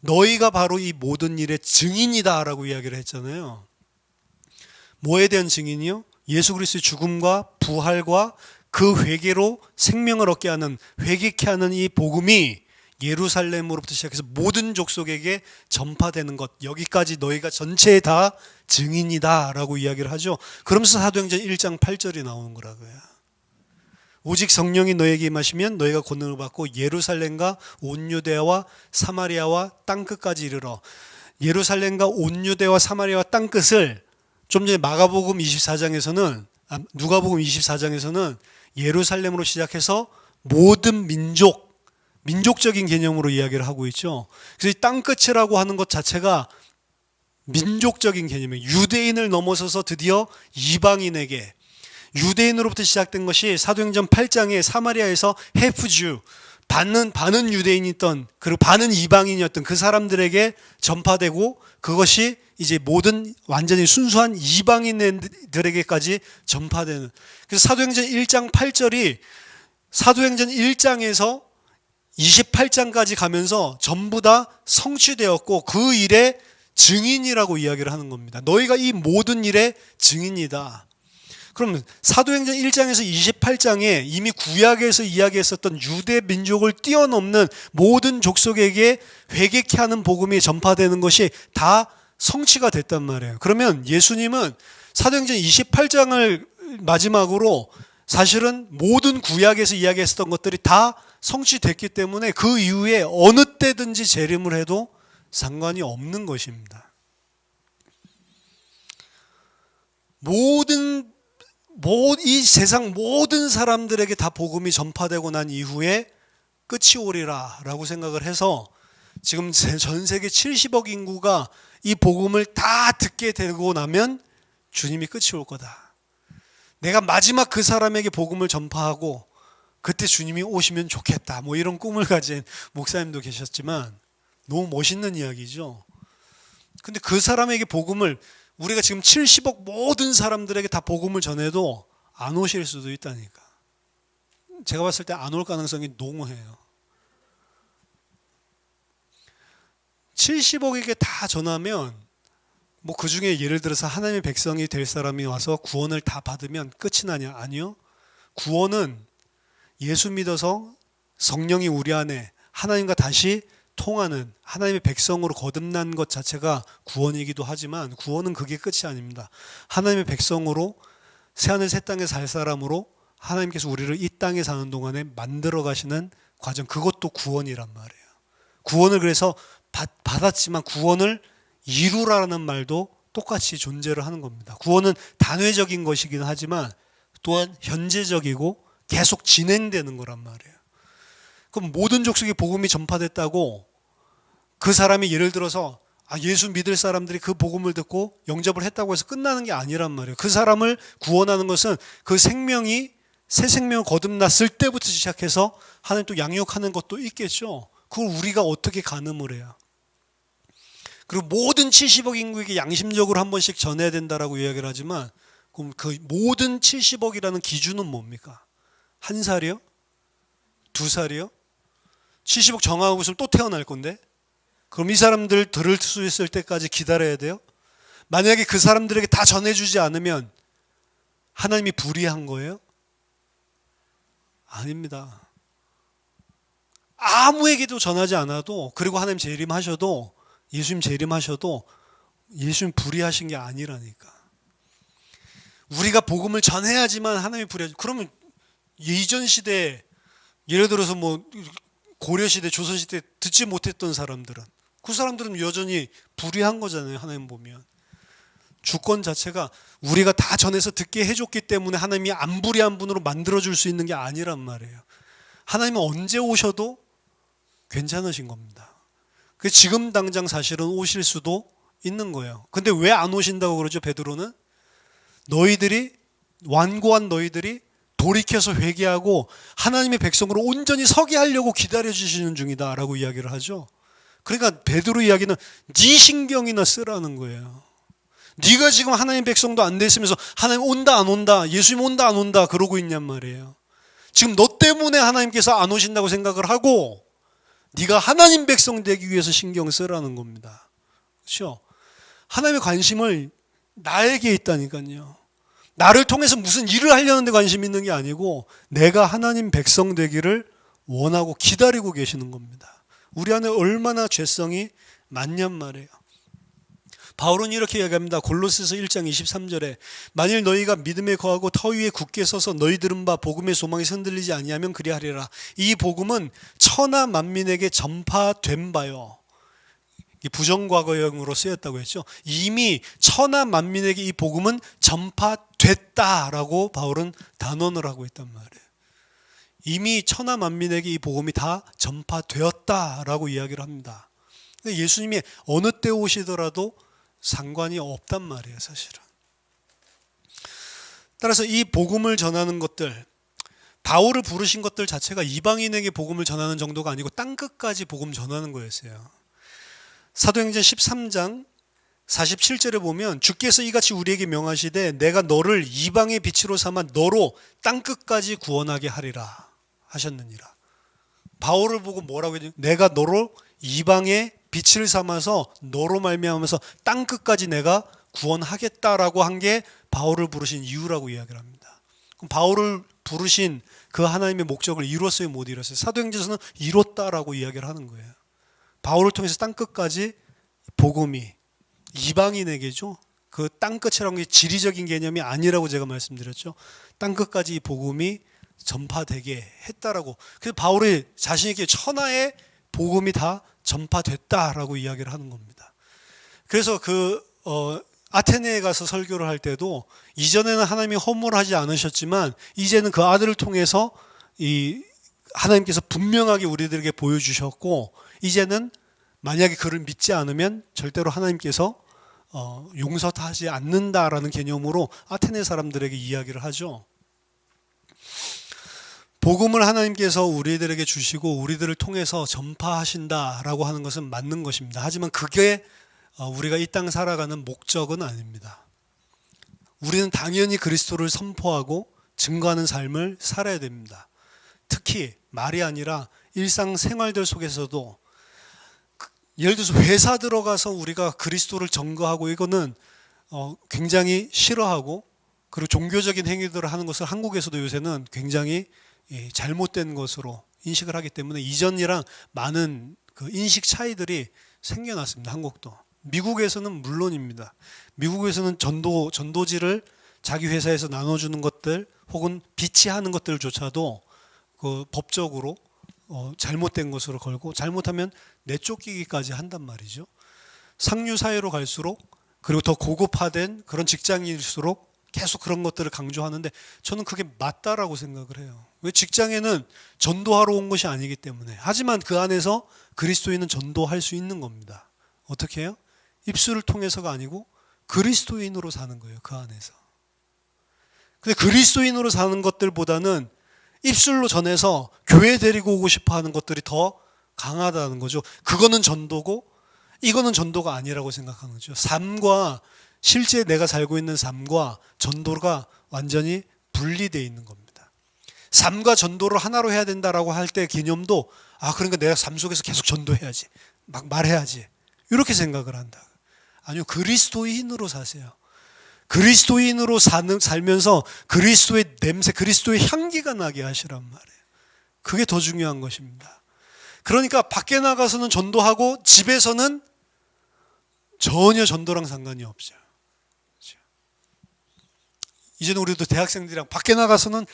너희가 바로 이 모든 일의 증인이다 라고 이야기를 했잖아요. 뭐에 대한 증인이요? 예수 그리스도의 죽음과 부활과 그 회개로 생명을 얻게 하는, 회개케 하는 이 복음이 예루살렘으로부터 시작해서 모든 족속에게 전파되는 것, 여기까지 너희가 전체에 다 증인이다 라고 이야기를 하죠. 그러면서 사도행전 1장 8절이 나오는 거라고요. 오직 성령이 너에게 임하시면 너희가 권능을 받고 예루살렘과 온 유대와 사마리아와 땅끝까지 이르러. 예루살렘과 온 유대와 사마리아와 땅끝을 좀 전에 누가복음 24장에서는 예루살렘으로 시작해서 모든 민족적인 개념으로 이야기를 하고 있죠. 그래서 이 땅끝이라고 하는 것 자체가 민족적인 개념이에요. 유대인을 넘어서서 드디어 이방인에게, 유대인으로부터 시작된 것이 사도행전 8장에 사마리아에서 해프주, 반은 유대인이었던 그리고 반은 이방인이었던 그 사람들에게 전파되고 그것이 이제 모든 완전히 순수한 이방인들에게까지 전파되는. 그래서 사도행전 1장 8절이 사도행전 1장에서 28장까지 가면서 전부 다 성취되었고 그 일의 증인이라고 이야기를 하는 겁니다. 너희가 이 모든 일의 증인이다. 그럼 사도행전 1장에서 28장에 이미 구약에서 이야기했었던 유대 민족을 뛰어넘는 모든 족속에게 회개케 하는 복음이 전파되는 것이 다 성취가 됐단 말이에요. 그러면 예수님은 사도행전 28장을 마지막으로 사실은 모든 구약에서 이야기했었던 것들이 다 성취됐기 때문에 그 이후에 어느 때든지 재림을 해도 상관이 없는 것입니다. 이 세상 모든 사람들에게 다 복음이 전파되고 난 이후에 끝이 오리라 라고 생각을 해서 지금 전 세계 70억 인구가 이 복음을 다 듣게 되고 나면 주님이 끝이 올 거다. 내가 마지막 그 사람에게 복음을 전파하고 그때 주님이 오시면 좋겠다. 뭐 이런 꿈을 가진 목사님도 계셨지만 너무 멋있는 이야기죠. 근데 그 사람에게 복음을 우리가 지금 70억 모든 사람들에게 다 복음을 전해도 안 오실 수도 있다니까. 제가 봤을 때 안 올 가능성이 농후해요. 70억에게 다 전하면 뭐 그 중에 예를 들어서 하나님의 백성이 될 사람이 와서 구원을 다 받으면 끝이 나냐? 아니요. 구원은 예수 믿어서 성령이 우리 안에 하나님과 다시 통하는 하나님의 백성으로 거듭난 것 자체가 구원이기도 하지만 구원은 그게 끝이 아닙니다. 하나님의 백성으로 새하늘 새 땅에 살 사람으로 하나님께서 우리를 이 땅에 사는 동안에 만들어 가시는 과정, 그것도 구원이란 말이에요. 구원을 그래서 받았지만 구원을 이루라는 말도 똑같이 존재를 하는 겁니다. 구원은 단회적인 것이긴 하지만 또한 현재적이고 계속 진행되는 거란 말이에요. 그럼 모든 족속에 복음이 전파됐다고 그 사람이 예를 들어서 예수 믿을 사람들이 그 복음을 듣고 영접을 했다고 해서 끝나는 게 아니란 말이에요. 그 사람을 구원하는 것은 그 생명이 새 생명을 거듭났을 때부터 시작해서 하나님 또 양육하는 것도 있겠죠. 그걸 우리가 어떻게 가늠을 해요. 그리고 모든 70억 인구에게 양심적으로 한 번씩 전해야 된다라고 이야기를 하지만 그럼 그 모든 70억이라는 기준은 뭡니까? 한 살이요? 두 살이요? 70억 정하고 있으면 또 태어날 건데 그럼 이 사람들 들을 수 있을 때까지 기다려야 돼요? 만약에 그 사람들에게 다 전해주지 않으면 하나님이 불의한 거예요? 아닙니다. 아무에게도 전하지 않아도 그리고 하나님 재림하셔도 예수님 재림하셔도 예수님 불의하신 게 아니라니까. 우리가 복음을 전해야지만 하나님이 불의하죠. 그러면 이전 시대에 예를 들어서 뭐 고려시대, 조선시대 듣지 못했던 사람들은 그 사람들은 여전히 불의한 거잖아요. 하나님 보면. 주권 자체가 우리가 다 전해서 듣게 해줬기 때문에 하나님이 안 불의한 분으로 만들어줄 수 있는 게 아니란 말이에요. 하나님은 언제 오셔도 괜찮으신 겁니다. 지금 당장 사실은 오실 수도 있는 거예요. 근데 왜 안 오신다고 그러죠? 베드로는 너희들이 완고한 너희들이 돌이켜서 회개하고 하나님의 백성으로 온전히 서게 하려고 기다려주시는 중이다 라고 이야기를 하죠. 그러니까 베드로 이야기는 네 신경이나 쓰라는 거예요. 네가 지금 하나님의 백성도 안 됐으면서 하나님 온다 안 온다, 예수님 온다 안 온다 그러고 있냔 말이에요. 지금 너 때문에 하나님께서 안 오신다고 생각을 하고 네가 하나님 백성 되기 위해서 신경 쓰라는 겁니다. 그렇죠? 하나님의 관심을 나에게 있다니까요. 나를 통해서 무슨 일을 하려는 데 관심 있는 게 아니고 내가 하나님 백성 되기를 원하고 기다리고 계시는 겁니다. 우리 안에 얼마나 죄성이 많냔 말이에요. 바울은 이렇게 이야기합니다. 골로새서 1장 23절에 만일 너희가 믿음에 거하고 터 위에 굳게 서서 너희 들은 바 복음의 소망이 흔들리지 아니하면 그리하리라. 이 복음은 천하 만민에게 전파된 바요. 부정과거형으로 쓰였다고 했죠. 이미 천하 만민에게 이 복음은 전파됐다라고 바울은 단언을 하고 있단 말이에요. 이미 천하 만민에게 이 복음이 다 전파되었다라고 이야기를 합니다. 예수님이 어느 때 오시더라도 상관이 없단 말이에요, 사실은. 따라서 이 복음을 전하는 것들, 바울을 부르신 것들 자체가 이방인에게 복음을 전하는 정도가 아니고 땅끝까지 복음 전하는 거였어요. 사도행전 13장 47절에 보면 주께서 이같이 우리에게 명하시되 내가 너를 이방의 빛으로 삼아 너로 땅끝까지 구원하게 하리라 하셨느니라. 바울을 보고 뭐라고 했냐? 내가 너로 이방의 빛을 삼아서 너로 말미암아서 땅끝까지 내가 구원하겠다라고 한 게 바울을 부르신 이유라고 이야기를 합니다. 그럼 바울을 부르신 그 하나님의 목적을 이뤘어요, 못 이뤘어요? 사도행전에서는 이뤘다라고 이야기를 하는 거예요. 바울을 통해서 땅끝까지 복음이 이방인에게죠. 그 땅끝이라는 게 지리적인 개념이 아니라고 제가 말씀드렸죠. 땅끝까지 이 복음이 전파되게 했다라고. 그래서 바울이 자신에게 천하의 복음이 다 전파됐다라고 이야기를 하는 겁니다. 그래서 아테네에 가서 설교를 할 때도 이전에는 하나님이 허물을 하지 않으셨지만 이제는 그 아들을 통해서 이 하나님께서 분명하게 우리들에게 보여주셨고 이제는 만약에 그를 믿지 않으면 절대로 하나님께서 용서하지 않는다라는 개념으로 아테네 사람들에게 이야기를 하죠. 복음을 하나님께서 우리들에게 주시고 우리들을 통해서 전파하신다라고 하는 것은 맞는 것입니다. 하지만 그게 우리가 이 땅 살아가는 목적은 아닙니다. 우리는 당연히 그리스도를 선포하고 증거하는 삶을 살아야 됩니다. 특히 말이 아니라 일상생활들 속에서도 예를 들어서 회사 들어가서 우리가 그리스도를 증거하고 이거는 굉장히 싫어하고 그리고 종교적인 행위들을 하는 것을 한국에서도 요새는 굉장히 잘못된 것으로 인식을 하기 때문에 이전이랑 많은 그 인식 차이들이 생겨났습니다. 한국도. 미국에서는 물론입니다. 미국에서는 전도지를 자기 회사에서 나눠주는 것들 혹은 비치하는 것들조차도 그 법적으로 잘못된 것으로 걸고 잘못하면 내쫓기기까지 한단 말이죠. 상류 사회로 갈수록 그리고 더 고급화된 그런 직장일수록 계속 그런 것들을 강조하는데 저는 그게 맞다라고 생각을 해요. 왜? 직장에는 전도하러 온 것이 아니기 때문에. 하지만 그 안에서 그리스도인은 전도할 수 있는 겁니다. 어떻게 해요? 입술을 통해서가 아니고 그리스도인으로 사는 거예요. 그 안에서. 근데 그리스도인으로 사는 것들보다는 입술로 전해서 교회 데리고 오고 싶어 하는 것들이 더 강하다는 거죠. 그거는 전도고 이거는 전도가 아니라고 생각하는 거죠. 삶과 실제 내가 살고 있는 삶과 전도가 완전히 분리되어 있는 겁니다. 삶과 전도를 하나로 해야 된다라고 할 때 개념도 그러니까 내가 삶 속에서 계속 전도해야지. 막 말해야지. 이렇게 생각을 한다. 아니요. 그리스도인으로 사세요. 그리스도인으로 살면서 그리스도의 냄새, 그리스도의 향기가 나게 하시란 말이에요. 그게 더 중요한 것입니다. 그러니까 밖에 나가서는 전도하고 집에서는 전혀 전도랑 상관이 없죠. 그렇죠? 이제는 우리도 대학생들이랑 밖에 나가서는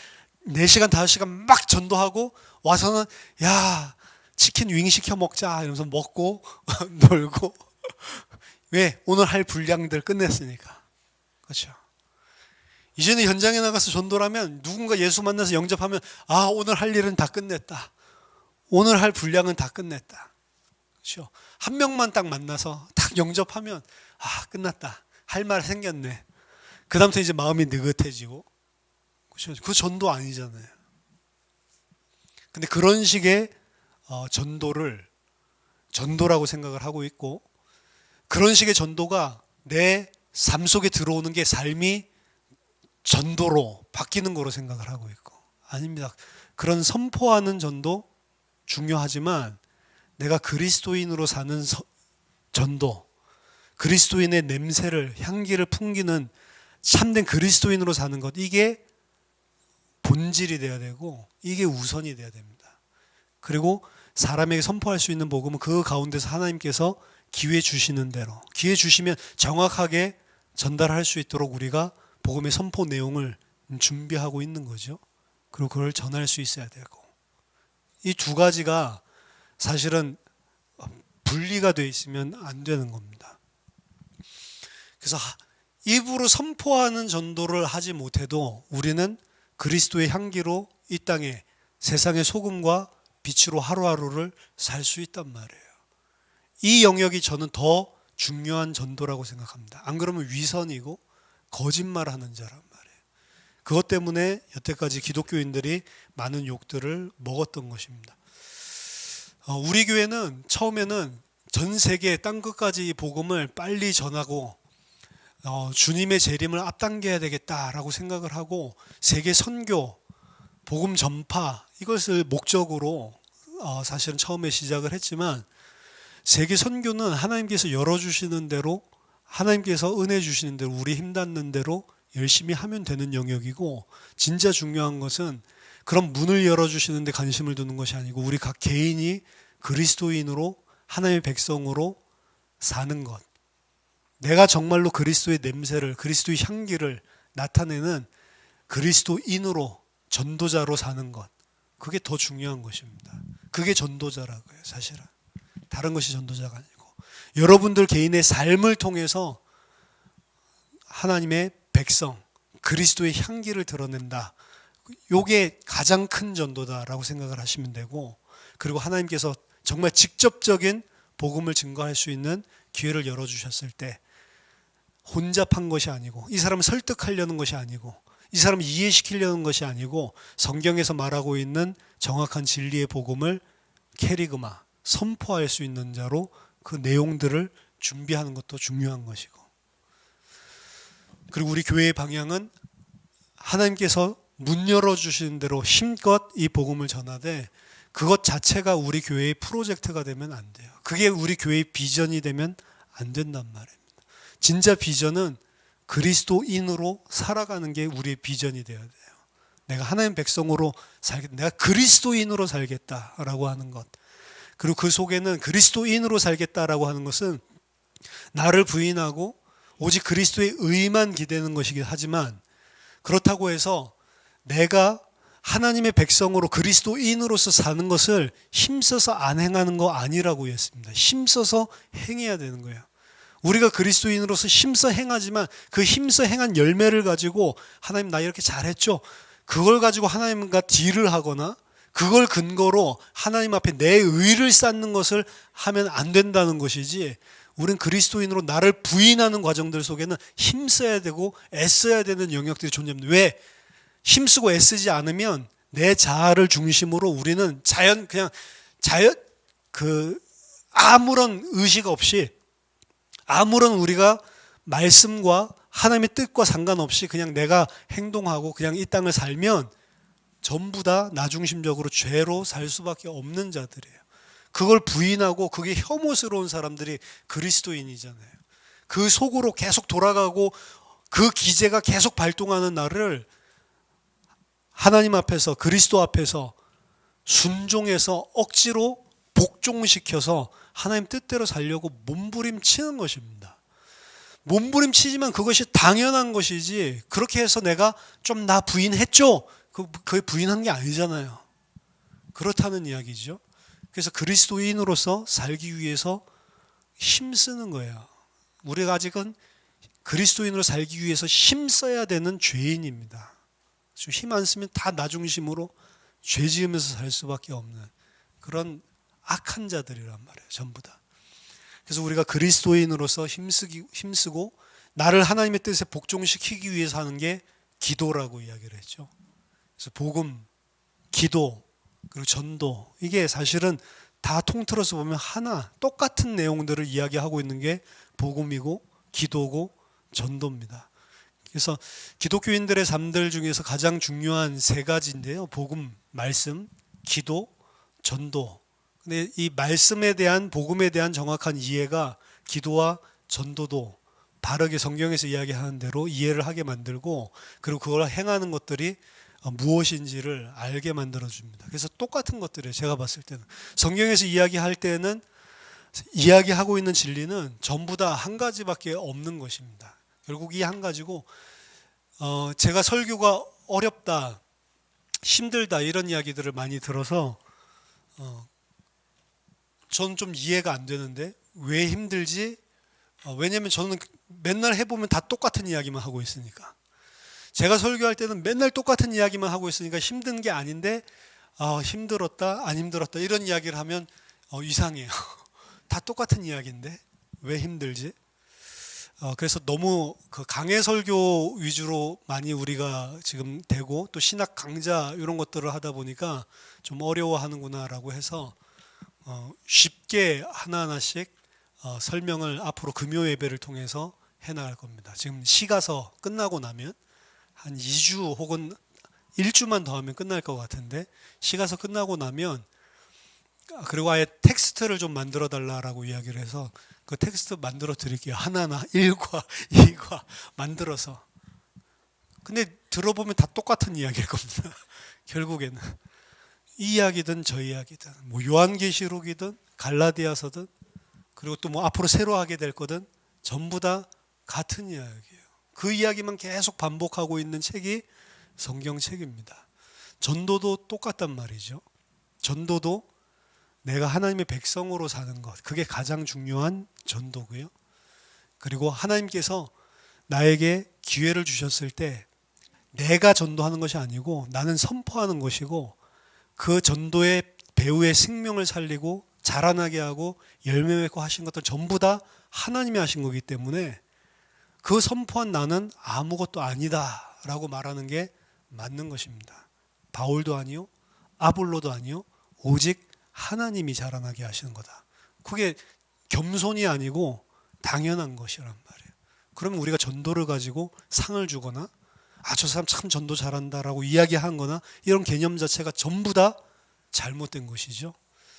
4시간, 5시간 막 전도하고 와서는 야 치킨 윙 시켜 먹자 이러면서 먹고 놀고 왜? 오늘 할 분량들 끝냈으니까. 그렇죠? 이제는 현장에 나가서 전도라면 누군가 예수 만나서 영접하면 오늘 할 일은 다 끝냈다. 오늘 할 분량은 다 끝냈다. 그렇죠? 한 명만 딱 만나서 딱 영접하면 끝났다. 할 말 생겼네. 그 다음부터 이제 마음이 느긋해지고. 그렇죠? 그 전도 아니잖아요. 근데 그런 식의 전도라고 생각을 하고 있고 그런 식의 전도가 내 삶 속에 들어오는 게 삶이 전도로 바뀌는 거로 생각을 하고 있고 아닙니다. 그런 선포하는 전도 중요하지만 내가 그리스도인으로 사는 전도, 그리스도인의 냄새를 향기를 풍기는 참된 그리스도인으로 사는 것 이게 본질이 돼야 되고 이게 우선이 돼야 됩니다. 그리고 사람에게 선포할 수 있는 복음은 그 가운데서 하나님께서 기회 주시는 대로 기회 주시면 정확하게 전달할 수 있도록 우리가 복음의 선포 내용을 준비하고 있는 거죠. 그리고 그걸 전할 수 있어야 되고 이 두 가지가 사실은 분리가 되어 있으면 안 되는 겁니다. 그래서 입으로 선포하는 전도를 하지 못해도 우리는 그리스도의 향기로 이 땅에 세상의 소금과 빛으로 하루하루를 살 수 있단 말이에요. 이 영역이 저는 더 중요한 전도라고 생각합니다. 안 그러면 위선이고 거짓말하는 자란 말이에요. 그것 때문에 여태까지 기독교인들이 많은 욕들을 먹었던 것입니다. 우리 교회는 처음에는 전 세계 땅끝까지 이 복음을 빨리 전하고 주님의 재림을 앞당겨야 되겠다라고 생각을 하고 세계 선교, 복음 전파 이것을 목적으로 사실은 처음에 시작을 했지만 세계 선교는 하나님께서 열어주시는 대로 하나님께서 은혜 주시는 대로 우리 힘닿는 대로 열심히 하면 되는 영역이고 진짜 중요한 것은 그런 문을 열어주시는 데 관심을 두는 것이 아니고 우리 각 개인이 그리스도인으로 하나님의 백성으로 사는 것, 내가 정말로 그리스도의 냄새를 그리스도의 향기를 나타내는 그리스도인으로 전도자로 사는 것, 그게 더 중요한 것입니다. 그게 전도자라고요. 사실은 다른 것이 전도자가 아니고 여러분들 개인의 삶을 통해서 하나님의 백성 그리스도의 향기를 드러낸다. 이게 가장 큰 전도다라고 생각을 하시면 되고, 그리고 하나님께서 정말 직접적인 복음을 증거할 수 있는 기회를 열어주셨을 때 혼잡한 것이 아니고 이 사람을 설득하려는 것이 아니고 이 사람을 이해시키려는 것이 아니고 성경에서 말하고 있는 정확한 진리의 복음을 캐리그마 선포할 수 있는 자로 그 내용들을 준비하는 것도 중요한 것이고, 그리고 우리 교회의 방향은 하나님께서 문 열어주시는 대로 힘껏 이 복음을 전하되 그것 자체가 우리 교회의 프로젝트가 되면 안 돼요. 그게 우리 교회의 비전이 되면 안 된단 말입니다. 진짜 비전은 그리스도인으로 살아가는 게 우리의 비전이 되어야 돼요. 내가 하나님 백성으로 살겠다. 내가 그리스도인으로 살겠다라고 하는 것. 그리고 그 속에는 그리스도인으로 살겠다라고 하는 것은 나를 부인하고 오직 그리스도의 의만 기대는 것이긴 하지만, 그렇다고 해서 내가 하나님의 백성으로 그리스도인으로서 사는 것을 힘써서 안 행하는 거 아니라고 했습니다. 힘써서 행해야 되는 거예요. 우리가 그리스도인으로서 힘써 행하지만 그 힘써 행한 열매를 가지고 하나님 나 이렇게 잘했죠, 그걸 가지고 하나님과 딜을 하거나 그걸 근거로 하나님 앞에 내 의를 쌓는 것을 하면 안 된다는 것이지, 우린 그리스도인으로 나를 부인하는 과정들 속에는 힘써야 되고 애써야 되는 영역들이 존재합니다. 왜? 힘쓰고 애쓰지 않으면 내 자아를 중심으로 우리는 아무런 의식 없이 아무런 우리가 말씀과 하나님의 뜻과 상관없이 그냥 내가 행동하고 그냥 이 땅을 살면 전부 다 나중심적으로 죄로 살 수밖에 없는 자들이에요. 그걸 부인하고 그게 혐오스러운 사람들이 그리스도인이잖아요. 그 속으로 계속 돌아가고 그 기제가 계속 발동하는 나를 하나님 앞에서 그리스도 앞에서 순종해서 억지로 복종시켜서 하나님 뜻대로 살려고 몸부림치는 것입니다. 몸부림치지만 그것이 당연한 것이지, 그렇게 해서 내가 좀 나 부인했죠, 그게 부인한 게 아니잖아요. 그렇다는 이야기죠. 그래서 그리스도인으로서 살기 위해서 힘쓰는 거예요. 우리가 아직은 그리스도인으로 살기 위해서 힘써야 되는 죄인입니다. 힘 안 쓰면 다 나 중심으로 죄 지으면서 살 수밖에 없는 그런 악한 자들이란 말이에요. 전부 다. 그래서 우리가 그리스도인으로서 힘쓰고 나를 하나님의 뜻에 복종시키기 위해서 하는 게 기도라고 이야기를 했죠. 그래서 복음, 기도, 그리고 전도, 이게 사실은 다 통틀어서 보면 하나 똑같은 내용들을 이야기하고 있는 게 복음이고 기도고 전도입니다. 그래서 기독교인들의 삶들 중에서 가장 중요한 세 가지인데요. 복음, 말씀, 기도, 전도. 근데 이 말씀에 대한, 복음에 대한 정확한 이해가 기도와 전도도 바르게 성경에서 이야기하는 대로 이해를 하게 만들고, 그리고 그걸 행하는 것들이 무엇인지를 알게 만들어줍니다. 그래서 똑같은 것들이에요. 제가 봤을 때는 성경에서 이야기할 때는 이야기하고 있는 진리는 전부 다 한 가지밖에 없는 것입니다. 결국 이 한 가지고, 제가 설교가 어렵다, 힘들다 이런 이야기들을 많이 들어서 저는 좀 이해가 안 되는데 왜 힘들지? 왜냐하면 저는 맨날 해보면 다 똑같은 이야기만 하고 있으니까. 제가 설교할 때는 맨날 똑같은 이야기만 하고 있으니까 힘든 게 아닌데 힘들었다, 안 힘들었다 이런 이야기를 하면 이상해요. 다 똑같은 이야기인데 왜 힘들지? 그래서 너무 그 강해 설교 위주로 많이 우리가 지금 되고 또 신학 강좌 이런 것들을 하다 보니까 좀 어려워하는구나라고 해서 쉽게 하나하나씩 설명을 앞으로 금요 예배를 통해서 해나갈 겁니다. 지금 시가서 끝나고 나면 한 2주 혹은 1주만 더 하면 끝날 것 같은데, 시가서 끝나고 나면 그리고 아예 텍스트를 좀 만들어 달라라고 이야기를 해서 그 텍스트 만들어 드릴게요. 하나하나 1과 2과 만들어서. 근데 들어보면 다 똑같은 이야기일 겁니다. 결국에는 이 이야기든 저 이야기든 뭐 요한계시록이든 갈라디아서든 그리고 또 뭐 앞으로 새로 하게 될 거든 전부 다 같은 이야기예요. 그 이야기만 계속 반복하고 있는 책이 성경책입니다. 전도도 똑같단 말이죠. 전도도 내가 하나님의 백성으로 사는 것, 그게 가장 중요한 전도고요. 그리고 하나님께서 나에게 기회를 주셨을 때 내가 전도하는 것이 아니고 나는 선포하는 것이고, 그 전도의 배후의 생명을 살리고 자라나게 하고 열매 맺고 하신 것들 전부 다 하나님이 하신 거기 때문에 그 선포한 나는 아무것도 아니다 라고 말하는 게 맞는 것입니다. 바울도 아니요, 아볼로도 아니요, 오직 하나님이 자라나게 하시는 거다. 그게 겸손이 아니고 당연한 것이란 말이에요. 그러면 우리가 전도를 가지고 상을 주거나 저 사람 참 전도 잘한다라고 이야기한 거나 이런 개념 자체가 전부 다 잘못된 것이죠.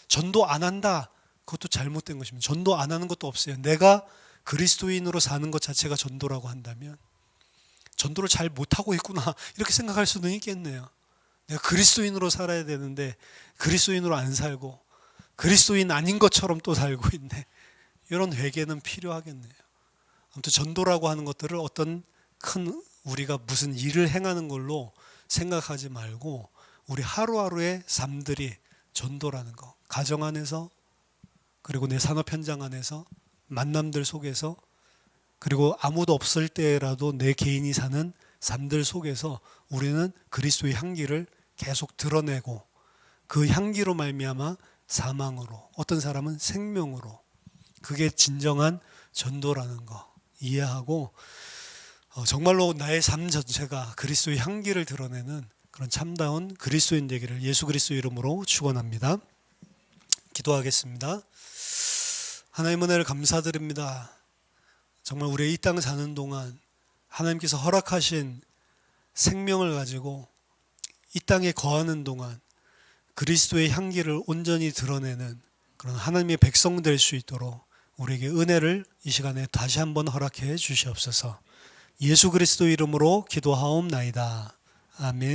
전도 안 한다, 그것도 잘못된 것입니다. 전도 안 하는 것도 없어요. 내가 그리스도인으로 사는 것 자체가 전도라고 한다면 전도를 잘 못하고 있구나 이렇게 생각할 수는 있겠네요. 내가 그리스도인으로 살아야 되는데 그리스도인으로 안 살고 그리스도인 아닌 것처럼 또 살고 있네. 이런 회개는 필요하겠네요. 아무튼 전도라고 하는 것들을 어떤 큰 우리가 무슨 일을 행하는 걸로 생각하지 말고 우리 하루하루의 삶들이 전도라는 거, 가정 안에서 그리고 내 산업 현장 안에서 만남들 속에서 그리고 아무도 없을 때라도 내 개인이 사는 삶들 속에서 우리는 그리스도의 향기를 계속 드러내고 그 향기로 말미암아 사망으로, 어떤 사람은 생명으로, 그게 진정한 전도라는 거 이해하고 정말로 나의 삶 전체가 그리스도의 향기를 드러내는 그런 참다운 그리스도인 되기를 예수 그리스도 이름으로 축원합니다. 기도하겠습니다. 하나님 은혜를 감사드립니다. 정말 우리 이 땅 사는 동안 하나님께서 허락하신 생명을 가지고 이 땅에 거하는 동안 그리스도의 향기를 온전히 드러내는 그런 하나님의 백성 될 수 있도록 우리에게 은혜를 이 시간에 다시 한번 허락해 주시옵소서. 예수 그리스도 이름으로 기도하옵나이다. 아멘.